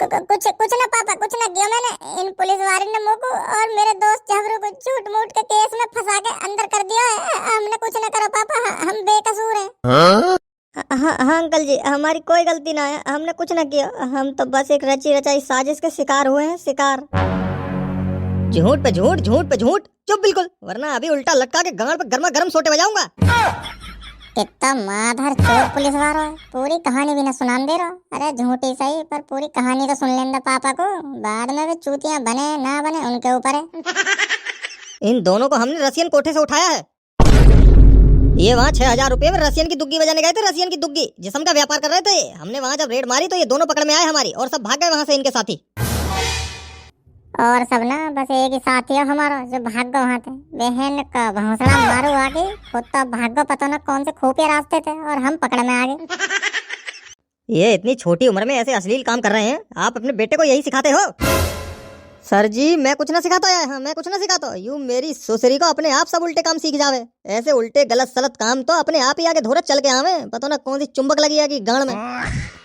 कुछ ना पापा, कुछ ना किया मैंने। इन पुलिस वाले ने मोको और मेरे दोस्त झबरू को झूठ मूठ के केस में फंसा के अंदर कर दिया है। हमने कुछ ना करो पापा, हम बेकसूर हैं। हाँ अंकल जी, हमारी कोई गलती ना है, हमने कुछ ना किया। हम तो बस एक रची रचाई साजिश के शिकार हुए हैं, शिकार। झूठ पे झूठ, झूठ पे झूठ। चुप बिल्कुल, वरना अभी उल्टा लटका के गांड पे गर्मा गर्म सोटे बजाऊंगा। कितना माधर चोर पुलिस वाला है, पूरी कहानी भी ना सुनान दे रहा। अरे झूठी सही, पर पूरी कहानी तो सुन लेंगे पापा को। बाद में भी चूतियां बने ना बने उनके ऊपर है। इन दोनों को हमने रसियन कोठे से उठाया है। ये वहाँ 6,000 रुपए में रसियन की दुग्गी बजाने गए थे। रसियन की दुग्गी जिस्म का व्यापार कर रहे थे। हमने वहाँ जब रेड मारी तो ये दोनों पकड़ में आए हमारी, और सब भाग गए वहाँ से इनके साथी। और सब ना बस एक ही साथी है हमारा जो भाग गए वहाँ थे। बहन का भौसला मारो आगे, खुद तो भाग गए पता ना कौन से खुफिया रास्ते थे, और हम पकड़ में आ गए। ये इतनी छोटी उम्र में ऐसे अश्लील काम कर रहे हैं। आप अपने बेटे को यही सिखाते हो? सर जी, मैं कुछ ना सिखाता है। हाँ, मैं कुछ ना सिखाता। यूं मेरी सुसरी को अपने आप सब उल्टे काम सीख जावे। ऐसे उल्टे गलत सलत काम तो अपने आप ही आगे धोरे चल के आवे। पता ना कौन सी चुंबक लगी है कि गांड में।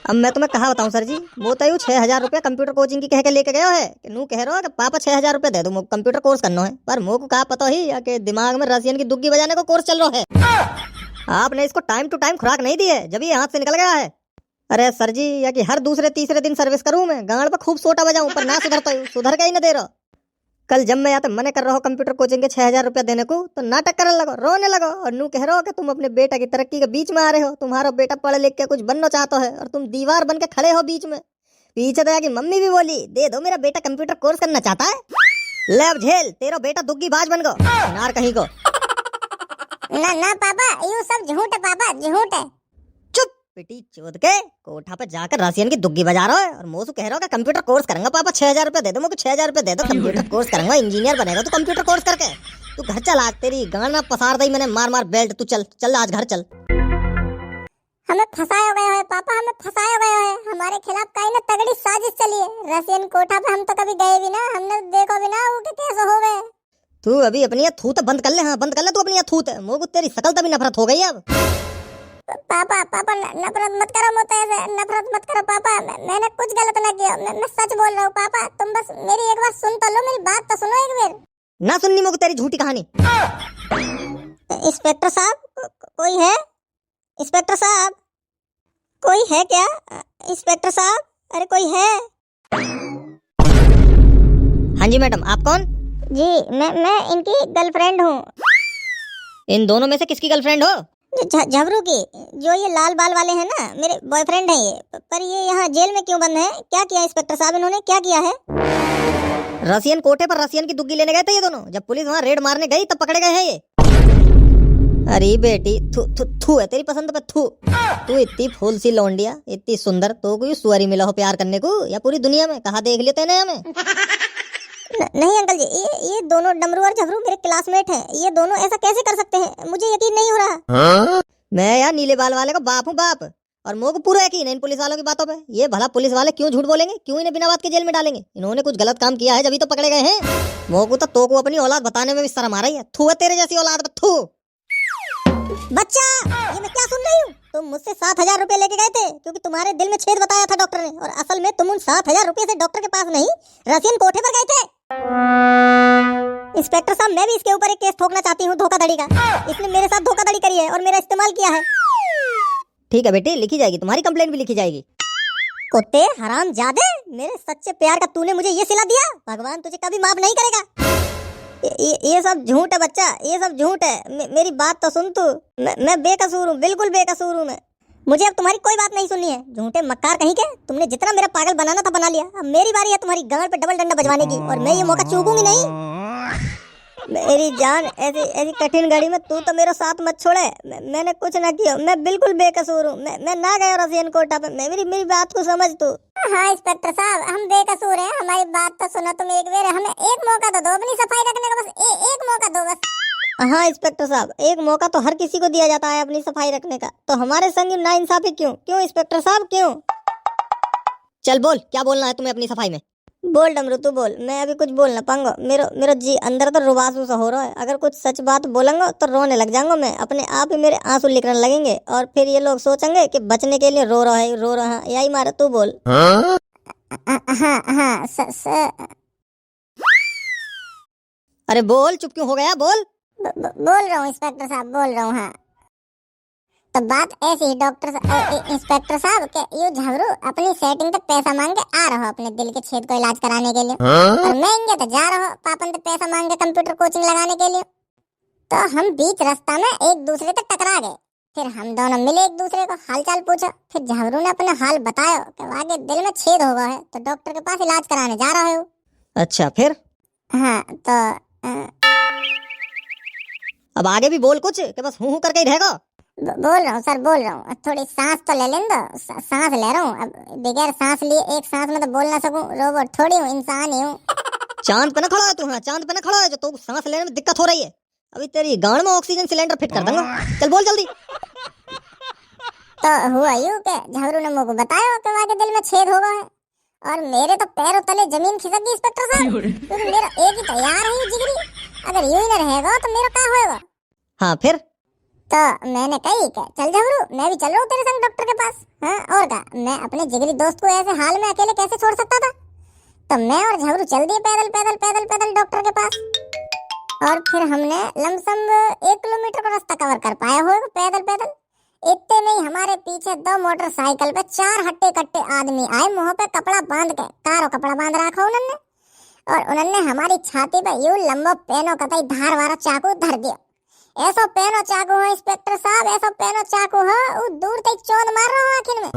अब मैं तुम्हें कहा बताऊं सर जी, वो तो 6,000 रुपया कंप्यूटर कोचिंग की कह के लेके गयो है कि नू कह रहा कि पापा 6,000 रुपया दे दो, कंप्यूटर कोर्स करना है। पर मोह को कहा पता ही या कि दिमाग में रसियन की दुग्गी बजाने को कोर्स चल रहा है। आपने इसको टाइम टू टाइम खुराक नहीं दी है, जब ये हाथ से निकल गया है। अरे सर जी, या कि हर दूसरे तीसरे दिन सर्विस करूं मैं, गांड पे खूब सोटा बजाऊं, पर ना सुधरता हूं। सुधर के ही ना दे रहा। कल जब मैं यहाँ मने कर रहा हूँ कंप्यूटर कोचिंग के 6,000 रुपया देने को, तो नाटक करने लगो, रोने लगो, और नू कह रहे हो कि तुम अपने बेटा की तरक्की के बीच में आ रहे हो। तुम्हारा बेटा पढ़ लिख के कुछ बनना चाहता है, और तुम दीवार बन के खड़े हो बीच में। पीछे तो कि मम्मी भी बोली दे दो, मेरा बेटा कंप्यूटर कोर्स करना चाहता है। ले अब झेल, तेरा बेटा दुग्गी बाज बन गो, नार कहीं को। ना ना पापा, यू सब झूठ है पापा, झूठ है। पिटी चोद के कोठा पे जाकर रसियन की दुग्गी बजा रहा है, और मोसू कह रहा है कि कंप्यूटर कोर्स करूंगा। पापा 6,000 रुपया दे दो मुझे, 6,000 रुपया दे दो, कंप्यूटर कोर्स करूंगा, इंजीनियर बनेगा तू कंप्यूटर कोर्स करके। तू घर चल, आज तेरी गाना पसार दी मैंने मार मार बेल्ट। तू चल चल, आज घर चल। हमें फंसाया गया है पापा, हमें फंसाया गया है। हमारे खिलाफ कहीं ना तगड़ी साजिश चली है। रसियन कोठा पे हम तो कभी गए भी ना, हमने देखो भी ना वो कि कैसे हो गए। तू अभी अपनी थूत बंद कर ले। हाँ बंद कर ले तू अपनी थूत। मोगू तेरी शकल तभी नफरत हो गई अब। पापा पापा नफरत मत करो मुझसे, ऐसे नफरत मत करो पापा। मैंने कुछ गलत ना किया, मैं सच बोल रहा हूँ पापा। तुम बस मेरी एक बार सुन तो लो, मेरी बात तो सुनो एक बार। ना सुननी मोगू तेरी झूठी कहानी। इंस्पेक्टर साहब, कोई है? इंस्पेक्टर साहब, कोई है क्या? इंस्पेक्टर साहब, अरे कोई है? हाँ जी मैडम, आप कौन? जी मैं इनकी गर्लफ्रेंड हूँ। इन दोनों में से किसकी गर्लफ्रेंड हो? झबरू की, जो ये लाल बाल वाले हैं ना, मेरे बॉयफ्रेंड है ये। पर ये यहाँ जेल में क्यों बंद है? क्या किया इंस्पेक्टर साहब, इन्होंने क्या किया है? रसियन कोठे पर रसियन की दुग्गी लेने गए थे ये दोनों। जब पुलिस वहाँ रेड मारने गई तब पकड़े गए हैं ये। अरे बेटी, थू थू थू है तेरी पसंद पे, थू। तू इतनी फूल सी लौंडिया, इतनी सुंदर, तो कोई सुअरी मिला हो प्यार करने को, या पूरी दुनिया में कहाँ देख लिया तेने हमें? नहीं अंकल जी, ये दोनों डमरू और झबरू मेरे क्लासमेट हैं। ये दोनों ऐसा कैसे कर सकते हैं? मुझे यकीन नहीं हो रहा। मैं यार नीले बाल वाले का बाप हूँ, बाप। और मोह को पूरा यकीन है इन पुलिस वालों की बातों पे। ये भला पुलिस वाले क्यों झूठ बोलेंगे? क्यों इन्हें बिना बात के जेल में डालेंगे? इन्होंने कुछ गलत काम किया है, जब तो पकड़े गए हैं। मोह को तो को अपनी औलाद बताने में भी शर्म आ रही है। थू है तेरे जैसी औलाद पे, थू। बच्चा, ये मैं क्या सुन रही हूँ? तुम मुझसे 7,000 रुपए लेके गए थे क्योंकि तुम्हारे दिल में छेद बताया था डॉक्टर ने, और असल में तुम उन 7,000 रुपए से डॉक्टर के पास नहीं, रसियन कोठे पर गए थे। इंस्पेक्टर साहब, मैं भी इसके ऊपर एक केस ठोकना चाहती हूँ, धोखाधड़ी का। इसने मेरे साथ धोखाधड़ी करी है और मेरा इस्तेमाल किया है। ठीक है बेटी, लिखी जाएगी, तुम्हारी कंप्लेंट भी लिखी जाएगी। कुत्ते हरामजादे, मेरे सच्चे प्यार का तूने मुझे ये सिला दिया, भगवान तुझे कभी माफ नहीं करेगा। ये सब झूठ है बच्चा, ये सब झूठ है। मेरी बात तो सुन तू। मैं बेकसूर हूँ, बिल्कुल बेकसूर हूँ मैं। मुझे अब तुम्हारी कोई बात नहीं सुननी है, झूठे मक्कार कहीं के। तुमने जितना मेरा पागल बनाना था बना लिया। अब मेरी बारी है तुम्हारी गांड पे डबल डंडा बजवाने की, और मैं ये मौका चूकूंगी नहीं। मेरी जान, ऐसी ऐसी कठिन घड़ी में तू तो मेरा साथ मत छोड़े। मैंने कुछ ना किया, मैं बिल्कुल बेकसूर हूँ। मैं ना गया रसियन कोटा पे। मेरी बात को समझ तू। हाँ इंस्पेक्टर साहब, हम बेकसूर हैं, हमारी बात तो सुनो तुम एक बार। हमें एक मौका तो दो अपनी सफाई रखने का, बस एक मौका दो बस। हाँ इंस्पेक्टर साहब, एक मौका तो हर किसी को दिया जाता है अपनी सफाई रखने का, तो हमारे संग नाइंसाफी क्यों? क्यों इंस्पेक्टर साहब, क्यों? चल बोल, क्या बोलना है तुम्हें अपनी सफाई में? बोल डमरू, तू बोल, मैं अभी कुछ बोल ना पाऊंगा। मेरा जी अंदर तो रुबासू सा हो रहा है। अगर कुछ सच बात बोलूंगा तो रोने लग जाऊंगा मैं, अपने आप ही मेरे आंसू निकलने लगेंगे, और फिर ये लोग सोचेंगे कि बचने के लिए रो रहा है। यही मारा, तू बोल। हाँ हाँ अरे बोल, चुप क्यों हो गया? बोल। बोल रहा हूँ इंस्पेक्टर साहब, बोल रहा हूँ। हाँ तो बात ऐसी ही इंस्पेक्टर साहब के ये झबरू अपनी सेटिंग पे पैसा मांग के आ रहा हो अपने दिल के छेद को इलाज कराने के लिए, और मैं इंगे तो जा रहा हो पापन से पैसा मांग के कंप्यूटर कोचिंग लगाने के लिए। तो हम बीच रास्ता में एक दूसरे से टकरा गए। फिर हम दोनों मिले, एक दूसरे को हालचाल पूछा। फिर झबरू ने अपना हाल बताया कि आगे दिल में छेद हो गया है, तो डॉक्टर के पास इलाज कराने जा रहा है। अच्छा, फिर? हाँ तो अब आगे भी बोल कुछ, कि बस हूँ करके ही रहेगा? बोल रहा हूँ सर, बोल रहा हूँ। थोड़ी सांस तो ले लें दो। सांस ले रहा हूँ। अब बगैर सांस लिए एक सांस में तो बोल ना सकूं। रोबोट थोड़ी हूँ, इंसान ही हूँ। चांद पे ना खड़ा है तू? हाँ, चांद पे ना खड़ा है जो तो सांस लेने में दिक्कत हो रही है। अभी तेरी गांड में ऑक्सीजन सिलेंडर फिट कर दूंगा। चल बोल जल्दी। तो हुआ यूं के झबरू ने मुझको बताया कि वहाँ के दिल में छेद हो गया है, और मेरे तो पैरों तले जमीन खिसक गई इंस्पेक्टर साहब, क्योंकि मेरा एक ही तैयार है ये जिगरी। अगर यूं ही न रहेगा तो मेरा क्या होएगा? हाँ फिर? तो मैंने कही कि चल झबरू, मैं भी चल रहा हूँ तेरे संग डॉक्टर के पास। हाँ और क्या, मैं अपने जिगरी दोस्त को ऐसे हाल में अकेले कैसे छोड़ सकता था? तो मैं और झबरू चल दिए पैदल पैदल पैदल पैदल डॉक्टर के पास, और फिर हमने लमसम 1 किलोमीटर का रास्ता कवर कर पाया होगा पैदल पैदल। इतने नहीं, हमारे पीछे 2 मोटरसाइकिल पे 4 हट्टे कट्टे आदमी आए, मुंह पे कपड़ा बांध के, कारो कपड़ा बांध रखा उन्होंने, और उन्होंने हमारी छाती पे यूं लंबा पेनो कतई धार वाला चाकू धर दिया। ऐसा पेनो चाकू है इंस्पेक्टर साहब, ऐसा पेनो चाकू है, वो दूर तक चोंद मार रहा हूँ आखिर में।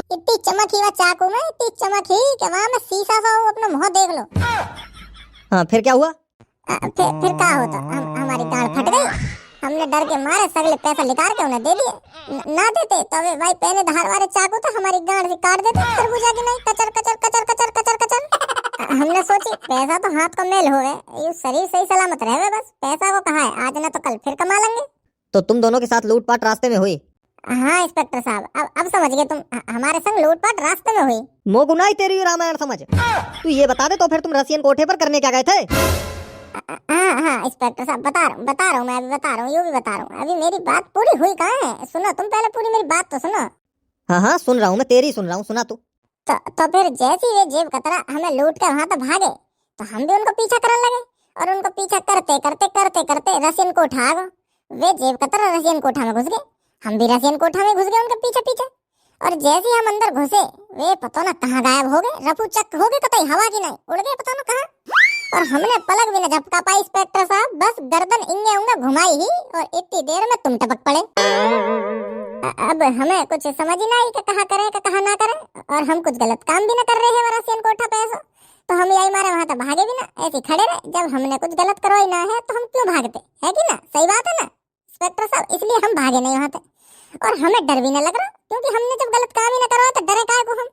इतनी चमक ही वह चाकू में, इतनी चमक ही कि वहाँ में शीशा सा हो, अपना मुँह देख लो। हाँ फिर क्या हुआ? फिर क्या होता, हमारी गांड फट गई। हमने डर के मारे सगले पैसा निकाल के उन्हें दे दिए। ना देते तो वे भाई पेने धार वाले चाकू तो हमारी गांड से काट देते खरबूजा की नहीं, कचर कचर कचर कचर कचर कचर। हमने सोची पैसा तो हाथ को मेल हो गए, ये शरीर सही सलामत रहे, बस पैसा को कहा है आज ना तो कल फिर कमा लेंगे। तो तुम दोनों के साथ लूटपाट रास्ते में हुई? हाँ इंस्पेक्टर साहब, अब समझ गए तुम, हमारे संग लूटपाट रास्ते में हुई। मोगुनाई तेरी रामायण समझ। तू ये बता दे, तो फिर तुम रसियन कोठे पर करने क्या गए थे? हाँ इंस्पेक्टर साहब, बता रहा हूँ मैं अभी बता रहा हूँ, यूँ भी बता रहा हूँ। अभी मेरी बात पूरी हुई कहाँ है, सुनो तुम पहले पूरी मेरी बात तो सुनो। हाँ हाँ सुन रहा हूँ, मैं तेरी सुन रहा हूँ, सुना तू। तो फिर जैसे ही वे जेब कतरा हमें लूट कर वहाँ तक भागे, तो हम भी उनको पीछा करने लगे, और उनको पीछा करते करते करते करते रसियन कोठा आ गए। वे जेब कतरा रसियन कोठा में घुस गए, हम भी रसियन कोठा में घुस गए उनके पीछे पीछे। और जैसे ही हम अंदर घुसे, वे पता ना कहाँ गायब हो गए, रफू चक हो गए, कतई हवा की नहीं, उड़ गए पता ना कहाँ। और हमने पलक भी न झपका पाई इंस्पेक्टर साहब, बस गर्दन इंगे उंगे घुमाई ही, और इतनी देर में तुम टपक पड़े। अब हमें कुछ समझ ही नहीं कि कहाँ करें कि कहाँ ना करें, और हम कुछ गलत काम भी न कर रहे हैं रसियन कोठा पे ऐसा, तो हम यही मारे वहाँ तक भागे भी ना, ऐसे खड़े रहे। जब हमने कुछ गलत करवाई ना है तो हम क्यों भागते, है कि ना? सही बात है ना इंस्पेक्टर साहब, इसलिए हम भागे नहीं वहाँ से, और हमें डर भी नहीं लग रहा, क्योंकि हमने जब गलत काम ही ना करा तो डरे काय को हम।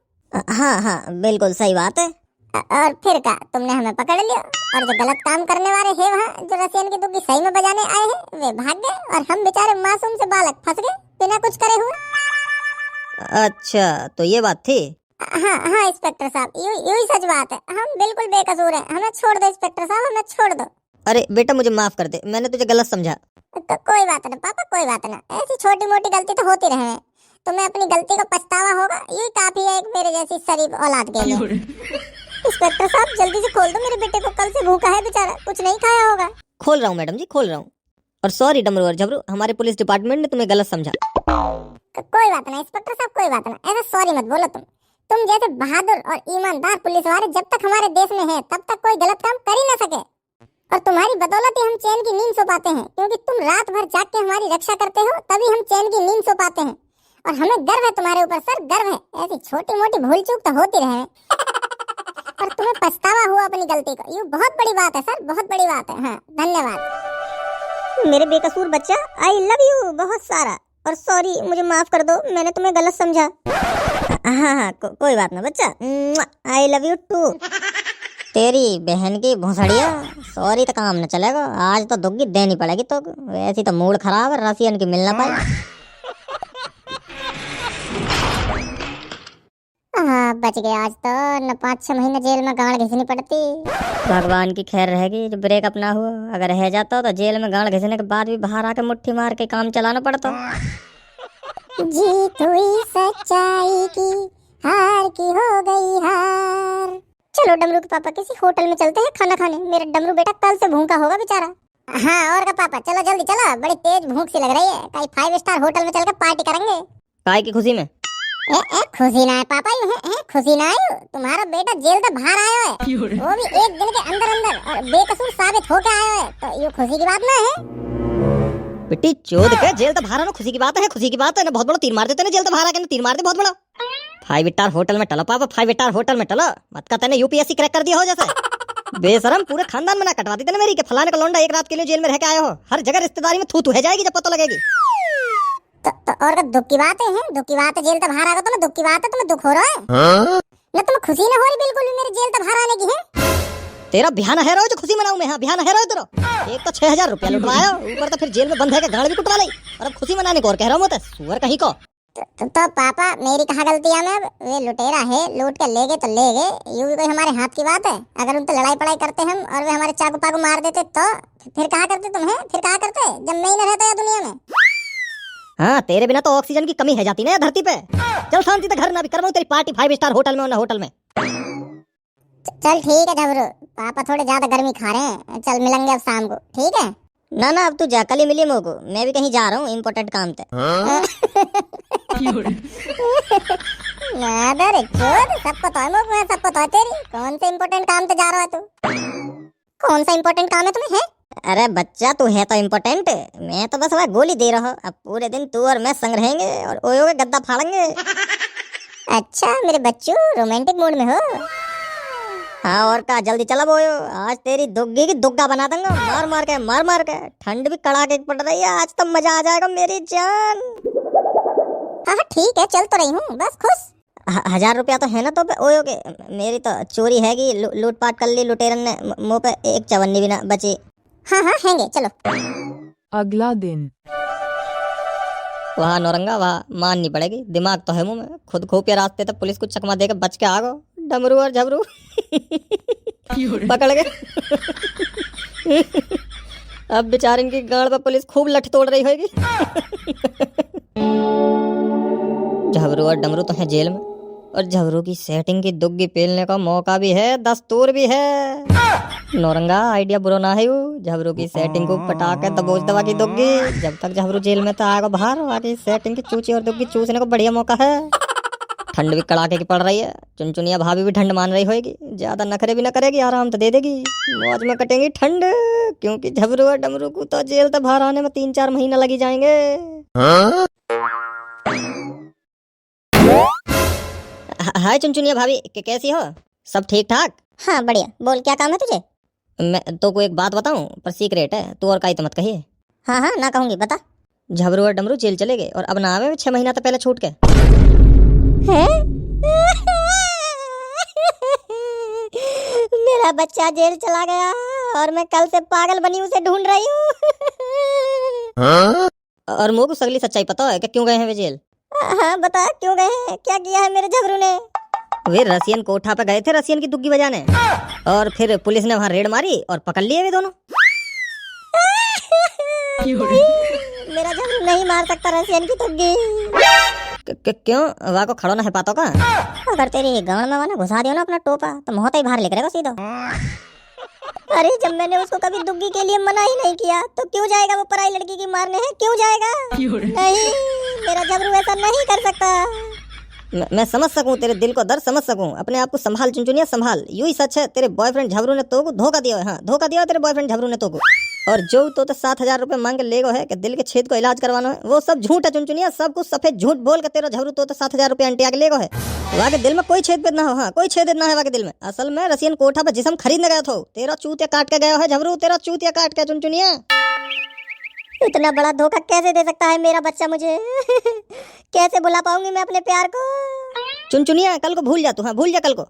हाँ हाँ बिल्कुल सही बात है। और फिर क्या, तुमने हमें पकड़ लिया, और जो गलत काम करने वाले हैं वहाँ, जो रसियन की दुग्गी सही में बजाने आए हैं, वे भाग गए, और हम बेचारे मासूम से बालक फंस गए बिना कुछ करे हुए। अच्छा तो ये बात थी। हाँ हाँ इंस्पेक्टर साहब, यू ही सच बात है, हम बिल्कुल बेकसूर हैं, हमें छोड़ दो इंस्पेक्टर साहब, हमें छोड़ दो। अरे बेटा मुझे माफ कर दे, मैंने तुझे गलत समझा। कोई बात ना पापा, कोई बात ना, ऐसी छोटी मोटी गलती तो होती रहे, तुम्हें अपनी गलती का पछतावा होगा, यही काफी है एक मेरे जैसी शरीफ औलाद के लिए। इंस्पेक्टर साहब जल्दी से खोल दो, मेरे बेटे को कल से भूखा है बेचारा, कुछ नहीं खाया होगा। खोल रहा हूँ मैडम जी, खोल रहा हूँ। और सॉरी डमरू और झबरू, हमारे पुलिस डिपार्टमेंट ने तुम्हें गलत समझा। कोई बात ना इंस्पेक्टर साहब, कोई बात ना, ऐसा सॉरी मत बोलो तुम जैसे बहादुर और ईमानदार पुलिस वाले जब तक हमारे देश में हैं, तब तक कोई गलत काम कर ही ना सके, और तुम्हारी बदौलत ही हम चैन की नींद सो पाते हैं, क्योंकि तुम रात भर जाग के हमारी रक्षा करते हो, तभी हम चैन की नींद सो पाते हैं, और हमें गर्व है तुम्हारे ऊपर सर, गर्व है। ऐसी छोटी मोटी भूल चूक तो होती रहे, और तुम्हें पछतावा हुआ अपनी गलती का, ये बहुत बड़ी बात है सर, बहुत बड़ी बात है। हाँ धन्यवाद मेरे बेकसूर बच्चा, आई लव यू बहुत सारा, और सॉरी मुझे माफ कर दो, मैंने तुम्हें गलत समझा। हाँ हाँ कोई बात ना बच्चा, आई लव यू टू। तेरी बहन की भोसड़िया, सॉरी तो काम न चलेगा, आज तो दुग्गी देनी पड़ेगी तो, वैसी तो मूड खराब है, रसियन की मिल ना पाई। हाँ बच गए आज तो, न 5-6 महीने जेल में गांड घिसनी पड़ती। भगवान की खैर रहेगी जो ब्रेकअप ना हुआ, अगर रह जाता तो जेल में गांड घिसने के बाद भी बाहर आके मुट्ठी मार के काम चलाना पड़ता। जीत हुई सच्चाई की, हार की हो गई हार। चलो डमरू के पापा किसी होटल में चलते हैं खाना खाने, मेरा डमरू बेटा कल से भूखा होगा बेचारा। हाँ और का पापा, चलो जल्दी चलो, बड़ी तेज भूख सी लग रही है, कहीं 5 स्टार होटल में चलकर पार्टी करेंगे। काय की खुशी में? खुशी ना है पापा, यूं है खुशी ना है, तुम्हारा बेटा जेल से बाहर आया है, वो भी 1 दिन के अंदर अंदर, और बेकसूर साबित होकर आया है, तो ये खुशी की बात ना है। बेटी चोद के जेल तो बाहर आना खुशी की बात है, खुशी की बात है ना, बहुत बड़ा तीर मार देते ना, जेल तो बाहर आके तीर मार दे बहुत बड़ा। 5 स्टार होटल में टलो पापा, 5 स्टार होटल में टलो, मत का तेने यूपीएससी क्रैक कर दिया हो जैसे। बेशरम पूरे खानदान में ना कटवा दी तेने मेरी, के फलाने का लौंडा एक रात के लिए जेल में रह के आया हो, हर जगह रिश्तेदारी में थू थू है जाएगी जब पता लगेगी। तो और का दुख की बात है, दुख की बात है, जेल से बाहर आ गए तो दुख की बात है, तुम्हें दुख हो रहा है ना, तुम्हें खुशी ना हो रही बिल्कुल भी मेरे जेल से बाहर आने की है। तेरा बिहान है रोज खुशी मनाऊं मैं? हाँ बिहान है रोज तेरा, एक तो 6000 रुपया लुटवाया, ऊपर तो फिर जेल में बंद है के गाड़ भी कुटवा ली, और अब खुशी मनाने को और कह रहा हूँ मैं, सुअर कहीं को। तो पापा मेरी कहाँ गलती है, मैं वे लुटेरा है, लूट के ले गए तो ले गए, यूं भी कोई हमारे हाथ की बात है, अगर उनसे लड़ाई पड़ाई करते हम और वे हमारे चाकू पाकू मार देते तो फिर कहाँ करते तुम, है फिर कहाँ करते जब मैं ही न रहता या दुनिया में। हाँ तेरे बिना तो ऑक्सीजन की कमी है जाती ना धरती पे। चल शांति से घर ना भी करवाऊं तेरी पार्टी 5 स्टार होटल में, ना होटल में। चल ठीक है झबरू, पापा थोड़े ज्यादा गर्मी खा रहे हैं, चल मिलेंगे अब शाम को, ठीक है ना ना अब तू जा, कल ही मिली मोको, मैं भी कहीं जा रहा हूँ इम्पोर्टेंट काम थे। नादर चोद, सबको तो है मोको, सबको तो है तेरी, कौन से इम्पोर्टेंट काम से जा रहा है तू, कौन सा इम्पोर्टेंट काम है तुम्हें? है अरे बच्चा तू है तो इम्पोर्टेंट, मैं तो बस वह गोली दे रहा हूँ, अब पूरे दिन तू और मैं संग रहेंगे और ओयो के गद्दा फाड़ेंगे। अच्छा मेरे बच्चू रोमांटिक मूड में हो? हाँ और का, जल्दी चला बोयो, आज तेरी दुग्गी की दुग्गा बना दूंगा, मार मार के, ठंड भी कड़ाके की पड़ रही है, आज तो मजा आ जाएगा मेरी जान। हाँ ठीक है चल तो रही हूँ, बस खुश। 1000 रुपया तो है ना तो पे ओयो के, मेरी तो चोरी हैगी, लूटपाट कर ली लुटेरन ने, मुंह पे एक चवन्नी भी ना बची। हाँ हैंगे चलो। अगला दिन। वहाँ नौरंगा वहाँ माननी पड़ेगी, दिमाग तो है मुंह में, खुद खुफिया रास्ते तक पुलिस को चकमा देकर बच के आ गो, डमरू और झबरू पकड़ गए। अब बेचारे की गाड़ पर पुलिस खूब लठ तोड़ रही होगी। झबरू और डमरू तो है जेल में, और झबरू की सेटिंग की दुग्गी पेलने का मौका भी है, दस्तूर भी है। नौरंगा आइडिया बुरा ना है, झबरू की सेटिंग को पटा के दबोच दबा की दुग्गी, जब तक झबरू जेल में तो आएगा बाहर, बाकी सेटिंग की चूची और दुग्गी चूसने को बढ़िया मौका है। ठंड भी कड़ाके की पड़ रही है, चुनचुनिया भाभी भी ठंड मान रही होगी, ज्यादा नखरे भी न करेगी, आराम तो दे देगी, मौज में कटेंगी ठंड, क्योंकि झबरू और डमरू को तो जेल से बाहर आने में 3-4 महीना लगी जाएंगे। हाय चुनचुनिया भाभी, कैसी हो? सब ठीक ठाक? हाँ बढ़िया, बोल क्या काम है तुझे? मैं तो को एक बात बताऊं, पर सीक्रेट है, तू और काई तो मत कहिए। हाँ ना कहूंगी, बता। झबरू और डमरू जेल चले गए और अब ना आवे 6 महीना तो पहले छूट के। हैं? मेरा बच्चा जेल चला गया और मैं कल से पागल बनी उसे ढूंढ रही हूँ। और मुझको सगली सच्चाई पता है कि क्यों गए हैं वे जेल? हाँ बता, क्यों गए हैं? क्या किया है मेरे झबरू ने? वे रसियन कोठा पे गए थे रसियन की दुग्गी बजाने, और फिर पुलिस ने वहाँ रेड मारी और पकड़ लिए वे दोनों। मेरा झबरू नहीं मार सकता रसियन की दुग्गी। क्यों? वहाँ को खड़ो ना है पातो का? अगर तेरी गांड में वहाँ घुसा दियो ना अपना टोपा तो मुँह ही बाहर निकलेगा सीधा। अरे जब मैंने उसको कभी दुग्गी के लिए मना ही नहीं किया तो क्यों जाएगा वो पराई लड़की की मारने? है क्यों जाएगा? नहीं, मेरा झबरू ऐसा नहीं कर सकता। मैं समझ सकूं तेरे दिल को दर्द समझ सकूं। अपने आप को संभाल चुनचुनिया संभाल। यूं ही सच है तेरे बॉयफ्रेंड झबरू ने तो धोखा दिया है। हाँ धोखा दिया तेरे बॉयफ्रेंड झबरू ने तो और जो तो 7,000 रुपए मांग के ले गो है कि दिल के छेद को इलाज करवाना है, वो सब झूठ है चुनचुनिया। सब कुछ सफेद झूठ बोल के तेरा झबरू तो 7,000 रुपए अंटिया के ले गो है। वहाँ के दिल में कोई छेद ना हो। हाँ कोई छेद ना है वहाँ के दिल में। असल में रसियन कोठा पर जिसम खरीदने गया था तेरा चूतिया काट के गया है झबरू, तेरा चूतिया काट के चुनचुनिया। इतना बड़ा धोखा कैसे दे सकता है मेरा बच्चा मुझे? कैसे भुला पाऊंगी मैं अपने प्यार को? चुनचुनिया कल को भूल जा तू। हाँ भूल जा कल को।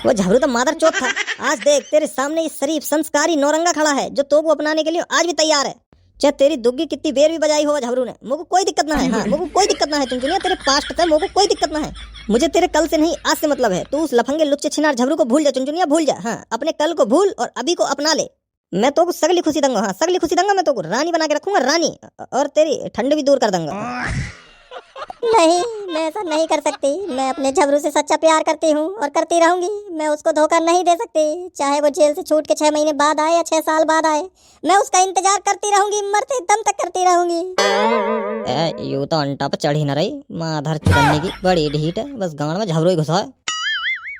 वो झबरू तो मादर चौथ था। आज देख तेरे सामने ये शरीफ संस्कारी नौरंगा खड़ा है जो तो को अपनाने के लिए आज भी तैयार है। चाहे तेरी दुग्गी कितनी बेर भी बजाई हो झबरू ने, मुझको कोई दिक्कत ना है। हाँ मुझको कोई दिक्कत ना है चुनचुनिया। तेरे पास्ट है मुझको कोई दिक्कत ना है। मुझे तेरे कल से नहीं आज से मतलब है। तू उस लफंगे लुच्चे छिनार झबरू को भूल जा चुनचुनिया, भूल जा। हाँ अपने कल को भूल और अभी को अपना ले। मैं तो सगली खुशी दूंगा। हाँ सगली खुशी दूंगा। मैं तो रानी बना के रखूंगा, रानी, और तेरी ठंड भी दूर कर दूंगा। नहीं, मैं ऐसा नहीं कर सकती। मैं अपने झबरू से सच्चा प्यार करती हूँ और करती रहूंगी। मैं उसको धोखा नहीं दे सकती। चाहे वो जेल से छूट के 6 महीने बाद आए या 6 साल बाद आए, मैं उसका इंतजार करती रहूंगी, मरते दम तक करती रहूंगी। यू तो अंटा पे चढ़ी न रही माधर चुनने की बड़ी ढीठ है। बस गांड में झबरू ही घुसा है।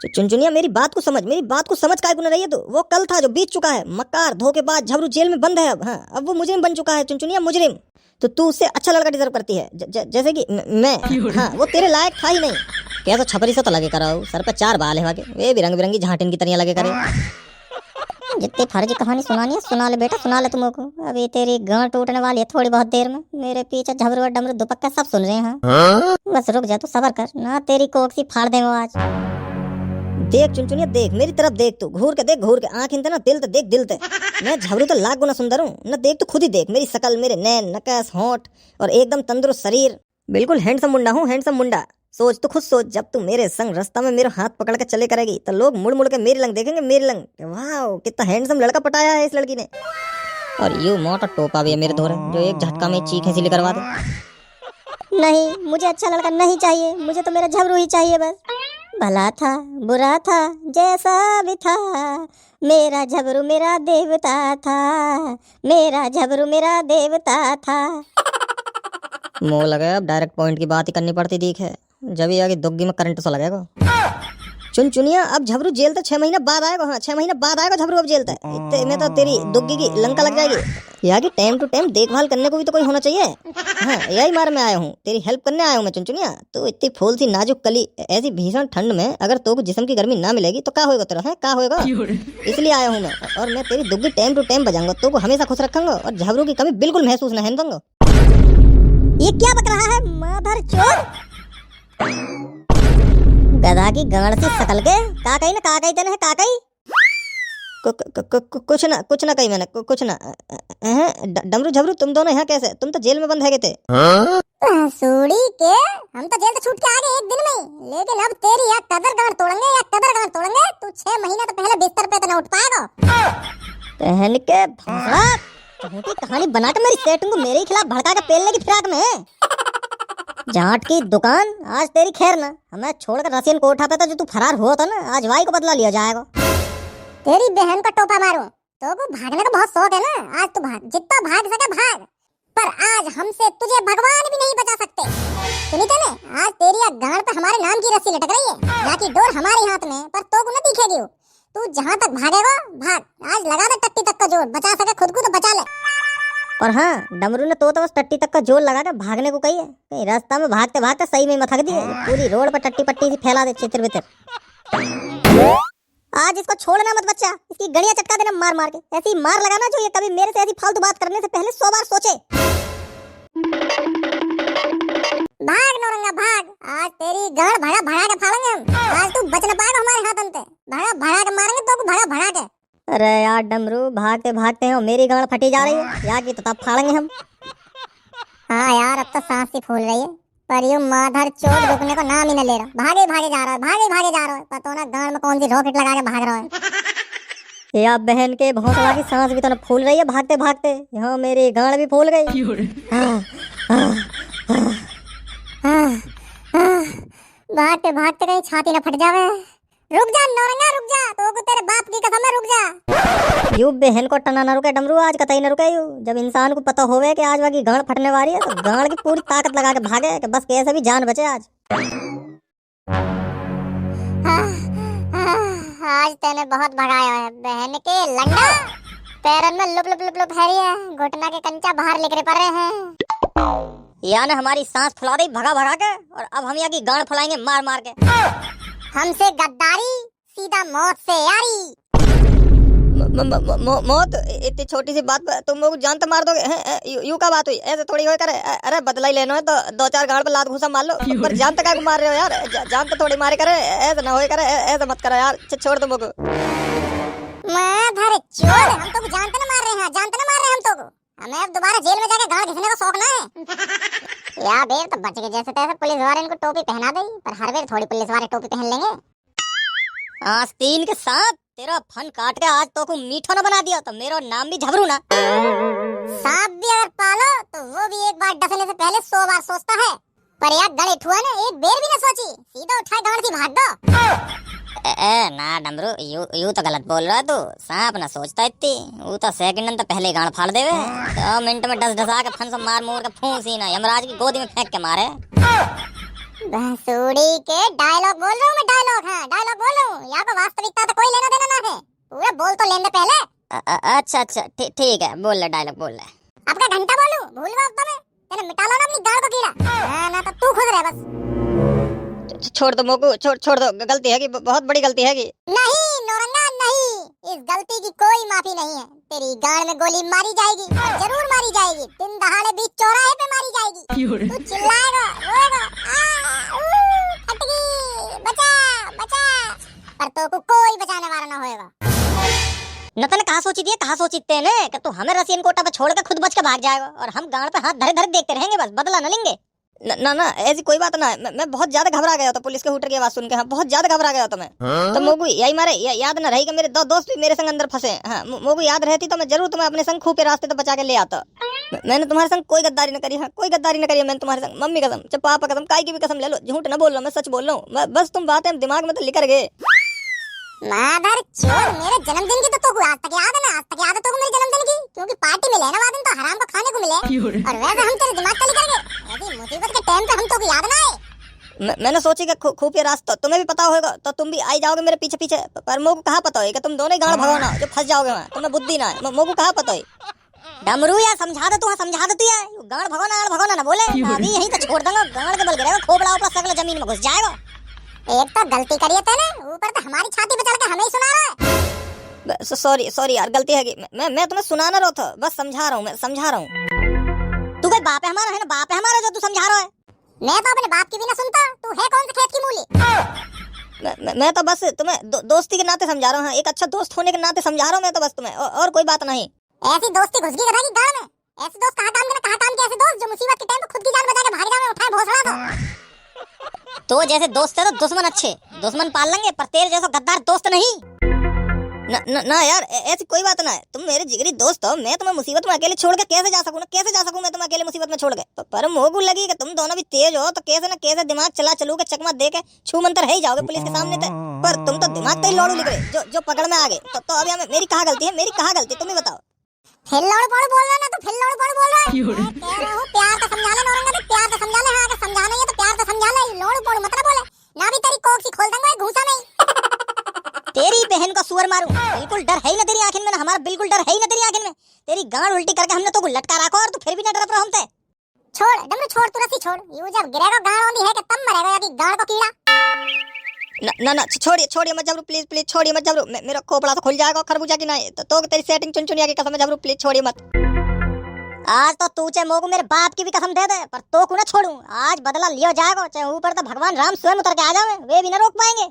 चुनचुनिया मेरी बात को समझ, मेरी बात को समझ काय न रही है। तो वो कल था जो बीत चुका है। मक्कार धोखेबाज झबरू जेल में बंद है अब। हाँ अब वो मुजरिम बन चुका है चुनचुनिया, मुजरिम। तो तू उससे अच्छा लड़का डिजर्व करती है जैसे कि मैं। हाँ वो तेरे लायक था ही नहीं। क्या तो छपरी से तो लगे करा सर पे 4 बाल है वाके, वे भी रंग बिरंगी झाटिन की तरह लगे करे। जितनी फर्जी कहानी सुनानी है सुना ले बेटा, सुना ले तुमको। अभी तेरी गांड टूटने वाली है थोड़ी बहुत देर में। मेरे पीछे झबरू और डमरू दुपक्का सब सुन रहे हैं। बस रुक जा, तू सबर कर ना, तेरी कोक सी फाड़ देंगे आज। देख चुनचुनिया देख, मेरी तरफ देख, तू घूर के देख, घूर के। आँख इंते ना दिल ते देख, दिल ते। मैं झबरू तो लाख गुना सुंदर हूँ ना, देख तो खुद ही देख मेरी शकल, मेरे नैन, नकस, होंठ और एकदम तंदुरुस्त शरीर। बिल्कुल हैंडसम मुंडा हूँ, हैंडसम मुंडा। सोच तो खुद सोच, जब तू मेरे संग रास्ता में मेरे हाथ पकड़ के चले करेगी तो लोग मुड़ मुड़ के मेरी लंग देखेंगे, मेरी लंग। वाह कितना हैंडसम लड़का पटाया है इस लड़की ने। और यू मोटा टोपा भी है मेरे धोरे जो एक झटका में चीख ऐसी करवा दे। नहीं, मुझे अच्छा लड़का नहीं चाहिए, मुझे तो मेरा झबरू ही चाहिए बस। भला था बुरा था जैसा भी था, मेरा झबरू मेरा देवता था, मेरा झबरू मेरा देवता था। मुंह लगे अब डायरेक्ट पॉइंट की बात ही करनी पड़ती दिख है, जब ये आगे दुग्गी में करंट सा लगेगा। चुनचुनिया अब झबरू जेल तो 6 महीने बाद आएगा। हाँ 6 महीने बाद आएगा झबरू अब जेल तक। इतने में तो तेरी दुग्गी की लंका लग जाएगी। यहाँ की टाइम टू टाइम देखभाल करने को भी तो कोई होना चाहिए। हाँ यही मार में आया हूँ, तेरी हेल्प करने आया हूँ मैं चुनचुनिया। तो इतनी फूल सी नाजुक कली ऐसी भीषण ठंड में अगर तो जिस्म की गर्मी ना मिलेगी तो क्या होगा तेरा? है क्या होगा? इसलिए आया हूँ मैं। और मैं तेरी दुग्गी टाइम टू टाइम बजाऊंगा, तो को हमेशा खुश रखूंगा और झबरू की कमी बिल्कुल महसूस न होने दूंगा। ये क्या बक रहा है माधर चोर? गधा की गांड सी शकल के का कही ना, का कही तेने, का कही? कुछ ना कही मैंने, कुछ ना। डमरू झबरू तुम दोनों यहाँ कैसे? तुम तो जेल में बंद है थे। सूड़ी के हम तो जेल से छूट के आ गए एक दिन में, लेकिन अब तेरी या कदर गांड तोड़ेंगे या कदर गांड तोड़ेंगे। तू 6 महीना तो पहले बिस्तर पे तो ना उठ पाएगा। पहन के झूठी कहानी बना के मेरी सेटिंग को मेरे ही खिलाफ भड़का के पेलने की फिराक में है। जाट की दुकान आज तेरी खैर ना, हमें छोड़कर रसियन कोठा पे था जो तू फरार हुआ था ना, आज भाई को बदला लिया जाएगा। तेरी बहन को टोपा मारूं तो को भागने का बहुत शौक है ना, आज तू भाग, जितना भाग सके भाग, पर आज हमसे तुझे भगवान भी नहीं बचा सकते। सुनी तूने? आज तेरी गांड पे हमारे नाम की रस्सी लटक रही है, जाकी डोर हमारे हाथ में, पर तो को न दिखेगी। तू जहाँ तक भागेगा भाग, आज लगा दे टट्टी तक का जोर, बचा सके खुद को तो बचा ले। और हाँ डमरू ने तो बस टट्टी तक का जोर लगा के भागने को कही है, कहीं रास्ता में भागते भागते सही में मथक दिए, पूरी रोड पर टट्टी पट्टी सी फैला दे चित्र वितर। आज इसको छोड़ना मत बच्चा, इसकी गड़िया चटका देना मार मार के, ऐसी मार लगाना जो ये कभी मेरे से ऐसी फालतू बात करने से पहले 100 बार सोचे। आज तेरी गाड़ भड़ा भड़ा के फाड़ेंगे हम। आज तू बच न पाएगा हमारे हाथ अंते। भड़ा भड़ा के मारेंगे तो भड़ा भड़ा के। अरे यार डमरू, भागते भागते हो मेरी गांड फटी जा रही है यार, की तो तब फाड़ेंगे हम। हाँ यार, अब तो सांस ही फूल रही है, पर ये माधर चोट रुकने को नाम ही न ले रहा। भागे भागे जा रहा है, भागे भागे जा रहा है। पता ना गांड में कौन सी रॉकेट लगा के भाग रहा है। या बहन के भौसला की सांस भी तो न फूल रही है भागते भागते, यहाँ मेरी गांड भी फूल गई। भागते भागते कहीं छाती न फट जावे। रुक जा नौरंगा, रुक जा, तो को तेरे बाप की कसम है, रुक जा। यू बहन को टना न रुके डमरू, आज कतई न रुके यू। जब इंसान को पता होवे कि आज वाकी गांड फटने वाली है तो गांड की पूरी ताकत लगा के भागे कि बस कैसे भी जान बचे आज। आज तूने बहुत भगाया है बहन के लंडा। पैरों में लुप लुप लुप लुप है रही है, घुटना के कंचा बाहर निकले पड़ रहे हैं। या ने हमारी सांस फुला दी भगा भगा के, और अब हम यहाँ की गांड फुलाएंगे मार मार के। हमसे गद्दारी, सीधा मौत से यारी। मौत? इतनी छोटी सी बात पर तुम लोग जान तो मार दोगे? यू का बात हुई? ऐसे थोड़ी हो करे। अरे बदला ही लेना है तो दो चार गाड़ पे लात घुसा मार लो, पर जान तक क्या मार रहे हो यार? जान तो थोड़ी मारे करे, ऐसे ना हो करे, ऐसे मत करो यार, छोड़ तुम लोग। माधर चोर, हम तो जानते ना मार रहे हैं, जानते ना मार रहे हैं हम तो। हमें अब दोबारा जेल में जाके गाड़ घिसने का शौक ना है। या बेर तो बच गए जैसे तैसे, पुलिस वाले इनको टोपी पहना दी, पर हर बेर थोड़ी पुलिस वाले टोपी पहन लेंगे। आस्तीन के साथ तेरा फन काट के आज तो को मीठा ना बना दिया तो मेरा नाम भी झबरू ना। सांप भी अगर पालो तो वो भी एक बार डसने से पहले 100 बार सोचता है, पर यार गले ठुआ ने एक बेर भी ना सोची, सीधा उठा गाड़ सी भाग दो। ना डमरू, यू तो गलत बोल रहा है तू। सांप ना सोचता इतनी, वो तो सेकंड तो पहले गाड़ फाड़ देवे, 2 मिनट में डस ढसा के फन से मार मोर के फूंसी ना यमराज की गोदी में फेंक के मारे। भैंसुड़ी के डायलॉग बोल रहा हूँ मैं, डायलॉग। हाँ डायलॉग बोल रहा हूँ, यहाँ पे वास्तविकता तो कोई लेना देना ना है। पूरा बोल तो लेने पहले। अच्छा अच्छा ठीक है, बोल ले डायलॉग बोल ले। आपका घंटा बोलूं? भूल गया अब तो मैं। तेरे मिटा लो ना अपनी गाड़ को कीड़ा। ना तो तू खुद रह बस। छोड़ दो मोकू, छोड़ दो, गलती है कि बहुत बड़ी गलती है कि। नहीं नौरंगा नहीं, इस गलती की कोई माफी नहीं है। तेरी गाड़ में गोली मारी जाएगी, और जरूर मारी जाएगी। दिन दहाड़े बीच चौराहे पे मारी जाएगी। तू चिल्लाएगा, रोएगा, फटगी, बचा बचा, पर तो को कोई बचाने वाला ना होएगा। न तने कहा सोची थी, कहा सोची तेने कि तू हमें रसियन कोटा पे छोड़ के खुद बच के भाग जाएगा, और हम गाड़ पे हाथ धरे धरे देखते रहेंगे, बस बदला न लेंगे। ना ऐसी कोई बात ना है। मैं बहुत ज्यादा घबरा गया था पुलिस के हुटर की आवाज सुन के। हाँ बहुत ज्यादा घबरा गया था मैं। तो मोगू यही मारे याद न रही कि मेरे 2 दोस्त भी मेरे संग अंदर फंसे। हाँ मोगू याद रहती तो मैं जरूर तुम्हें अपने संग खूब रास्ते तो बचा के ले आता। मैंने तुम्हारे संग कोई गद्दारी न करी। हाँ कोई गद्दारी न करी मैंने तुम्हारे संग। मम्मी कसम, चाहे पापा कसम, काय की भी कसम ले लो, झूठ न बोल रहा, मैं सच बोल रहा हूँ। बस तुम बातें दिमाग में तो लिकर गए। माधर चोर, मेरे जन्मदिन की तो आज तक याद है ना? आज तक याद है तो मेरे जन्मदिन की, क्योंकि पार्टी मिले ना वादिन तो हराम को खाने को मिले। और वैसे हम तेरे दिमाग का लेकर गए, ऐसी मुसीबत के टाइम पे हम तो याद ना आए। मैंने सोची कि खुफिया रास्ता तुम्हें भी पता होगा तो तुम भी आई जाओगे मेरे पीछे पीछे, पर मोको कहाँ पता है कि तुम दोनों ही गाड़ भगाना जो फंस जाओगे वहाँ। तुम्हें बुद्धि ना है, मोको कहाँ पता है। डमरू यार समझा दे तू, समझा दे तू यार। गाड़ भगाना ना बोले, अभी यहीं तो छोड़ दूंगा। गाड़ के बल गिरेगा, खोपड़ा उपड़ा सगला जमीन में घुस जाएगा। एक तो गलती करी है तूने, ऊपर तो हमारी छाती पे चढ़ के हमें ही सुना रहा है। सॉरी यार, गलती है कि मैं तुम्हें सुनाना रहा था, बस समझा रहा हूँ, मैं समझा रहा हूँ। तू कोई बाप है हमारा, है ना? बाप है हमारा जो तू समझा रहा है। मैं तो अपने बाप की भी ना सुनता। तू है कौन से खेत की मूली? मैं तो बस तुम्हें दोस्ती के नाते समझा रहा हूँ। एक अच्छा दोस्त होने के नाते समझा रहा हूँ मैं तो बस तुम्हें, और कोई बात नहीं। ऐसी दोस्ती घुस गई की गाड़ में। ऐसे दोस्त कहाँ काम के, ऐसे दोस्त जो मुसीबत के टाइम पे खुद की जान बचा के भाग जावे, उठाए भोसड़ा तो। तो जैसे दोस्त है तो दुश्मन अच्छे, दुश्मन पाल लेंगे, पर तेरे जैसा गद्दार दोस्त नहीं। ना यार ऐसी कोई बात ना है। तुम मेरे जिगरी दोस्त हो, मैं तुम्हें मुसीबत में अकेले छोड़ के कैसे जा सकूं? कैसे जा सकूं मैं तुम्हें अकेले मुसीबत में छोड़ के? पर मोगू लगी कि तुम दोनों भी तेज हो तो कैसे ना कैसे दिमाग चलू के चकमा दे के छू मंतर है ही जाओगे पुलिस के सामने तक। पर तुम तो दिमाग तो ही लौड़ू लिख रहे जो पकड़ में आ गए। तो अभी मेरी कहाँ गलती है? मेरी कहाँ गलती तुम ही बताओ। फिर लौड़ पड़ बोल रहा ना, तो फिर लौड़ पड़ बोल रहा है। मैं कह रहा हूँ प्यार से समझा ले नौरंगा, तो प्यार से समझा ले। हाँ अगर समझाना ही है तो प्यार से समझा ले, लौड़ पड़ मत बोले ना। भी तेरी कोक सी खोल दूंगा घूसा में। तेरी बहन को सुअर मारूं, बिल्कुल डर है ही ना तेरी आंखों में? हमारा बिल्कुल डर है ही ना तेरी आंखों में? तेरी गांड उल्टी करके हमने तो लटका रखा और तू फिर भी ना डर रहा हमसे। छोड़ डमरू, छोड़ तू रस्सी छोड़। यू जब गिरेगा गांड औंधी है कि तब मरेगा, यदि गांड को कीड़ा। ना छोड़िए मत जबरू, प्लीज छोड़िए मत जबरू। मेरा खोपड़ा तो खुल जाएगा खरबूजा की नहीं तो तेरी सेटिंग चुनचुनिया की कसम है जबरू, प्लीज छोड़िए मत। आज तो तू चाहे मोको मेरे बाप की भी कसम दे दे, पर तो को ना छोड़ू। आज बदला लियो जाएगा, चाहे ऊपर तो भगवान राम स्वयं उतर के आ जावे, वे भी ना रोक पाएंगे।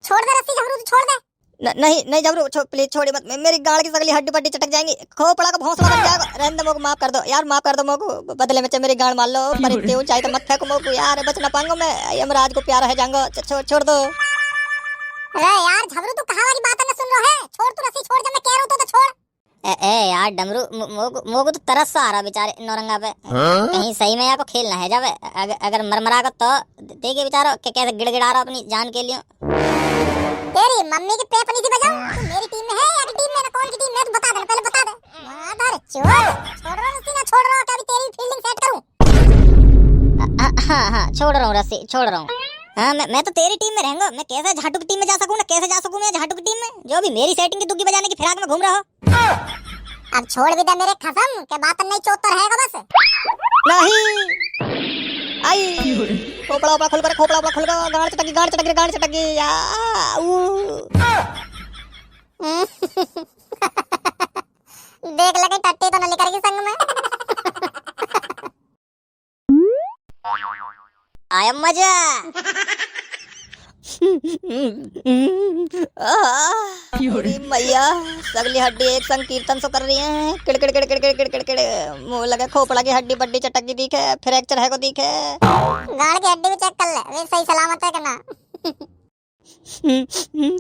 छोड़ दे रस्सी झबरू, तू छोड़ दे। नहीं नहीं जबरू, प्लीज छोड़ी मत, मेरी गाड़ की सगली हड्डी पट्टी चटक जाएंगी, खोपड़ा का भौंसला बन जाएगा। रहने दे मोको, माफ कर दो यार, माफ कर दो मोको, बदले में चाहे मेरी गाड़ मार लो, पर इतने ऊंचाई तो मत फेंको मोको यार, बच ना पाऊंगा मैं, यमराज को प्यारा है जाऊंगा, छोड़ दो। अरे यार झबरू, तू कहाँ वाली बात न सुन रहा है? छोड़ तू रस्सी, छोड़, जब मैं कह रहा हूँ तो छोड़। ए यार डमरू, मोको तो तरस सा आ रहा बेचारे नौरंगा पे, कहीं सही में यार को खेलना है जावे, अगर मरमरा को तो देखिए बेचारा कैसे गिड़गिड़ा रहा अपनी जान के लिए। तेरी मम्मी की पेप नहीं थी बजाऊं, तू मेरी टीम में है या टीम में? कौन की टीम में? तू बता दे, पहले बता दे। मादर चोद, छोड़ रहा रस्सी, ना छोड़ रहा, कभी तेरी फील्डिंग सेट करूं। हाँ छोड़ रहा हूँ रस्सी, छोड़ रहा हूँ। हाँ मैं तो तेरी टीम में रहूंगा, मैं कैसे झाटू की टीम में जा सकूं ना, कैसे जा सकूं मैं झाटू की टीम में, जो भी मेरी सेटिंग की दुग्गी बजाने की फिराक में घूम रहा हो। अब छोड़ भी दे मेरे कसम के बात नहीं, चोत रहेगा बस। नहीं आई खोपड़ा ओपड़ा खुल कर, खोपड़ा ओपड़ा खुल कर, गांड चटकी या देख लगे टट्टी तो न निकलेगी संग में। आया मजा। मैया सगली हड्डी एक संग कीर्तन सो कर रही है, किड़किड़ किड़किड़ किड़किड़ किड़किड़, मुंह लगे खोपड़ा की हड्डी बड्डी चटक की दिखे, फ्रैक्चर है को दिखे। गाड़ की हड्डी भी चेक कर ले, वे सही सलामत है कि ना।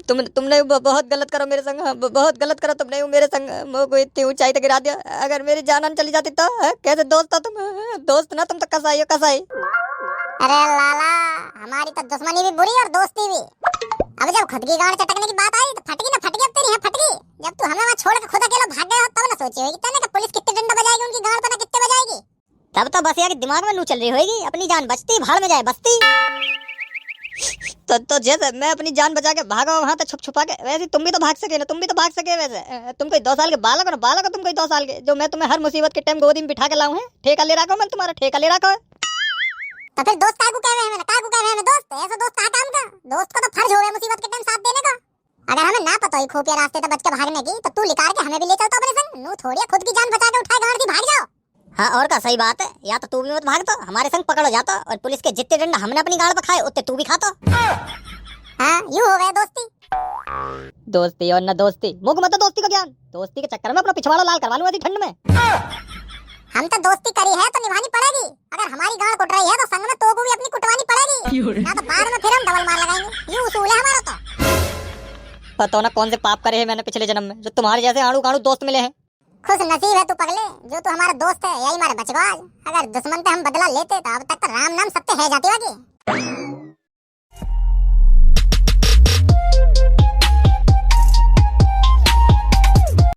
तुमने बहुत गलत करो मेरे संग, बहुत गलत करो तुमने मेरे संग, मुझको इतनी ऊंचाई तक गिरा दिया। अगर मेरी जान चली जाती तो कैसे दोस्त हो तुम, दोस्त ना तुम तो कसाई हो कसाई। अरे लाला, हमारी तो दुश्मनी भी बुरी और दोस्ती भी। अब जब खुद की गाड़ चटकने की बात आई तो फटगी ना फटगी, अब तेरी है फटगी। जब तू हमें वहाँ छोड़ के खुद अकेला भाग गया हो तब ना सोची होगी तने कि पुलिस कितने डंडा बजाएगी उनकी गाड़ पर, ना कितने बजाएगी। तब तो बस यार दिमाग में नू चल रही होगी, अपनी जान बचती भाड़ में जाए बसती। तो जैसे मैं अपनी जान बचा के भागा वहां तक छुप छुपा के, वैसे तुम भी तो भाग सके ना, तुम भी तो भाग सके। वैसे तुम कोई 2 साल के बालक हो, तुम कोई 2 साल के, जो मैं तुम्हें हर मुसीबत के टाइम गोदी में बिठा के लाऊं है। ठेका ले रखा हूं मैं तुम्हारा, ठेका ले रखा है। तो फिर दोस्त काकू कह रहे हैं, मैंने काकू कह रहे हैं दोस्त, ऐसा दोस्त कहाँ काम का? दोस्त को तो फर्ज हो गया मुसीबत के टाइम साथ देने का। अगर हमें ना पता ही खुफिया रास्ते से बच के भागने की, तो तू लिकार के हमें भी ले चलता अपने संग। नू थोड़ी खुद की जान बचा के उठाए गाड़ की भाग जाओ। हाँ और का सही बात है, या तो तू भी मत भागता, हमारे संग पकड़ो जाता, और पुलिस के जितने डंडा हमने अपनी गाड़ पर खाए उतने तू भी खाता। हाँ यूं हो गया दोस्ती। दोस्ती और न दोस्ती, मुझ मत दोस्ती का ज्ञान, दोस्ती के चक्कर में अपना पिछवाड़ा लाल करवा लूं ठंड में। हम तो दोस्ती करी है तो निभानी पड़ेगी। अगर हमारी गाड़ कुट रही है तो संग में तो को भी अपनी कुटवानी पड़ेगी, ना तो बाद में फिर हम डबल मार लगाएंगे। ये उसूल है हमारा। तो पता ना कौन से पाप करे हैं मैंने पिछले जन्म में, जो तुम्हारे जैसे आड़ू काड़ू दोस्त मिले हैं। खुश नसीब है तू पगले, जो तू हमारा दोस्त है, यही हमारे बचवा आज। अगर दुश्मन पे हम बदला लेते तो अब तक तो राम नाम सत्य है जाती होगी।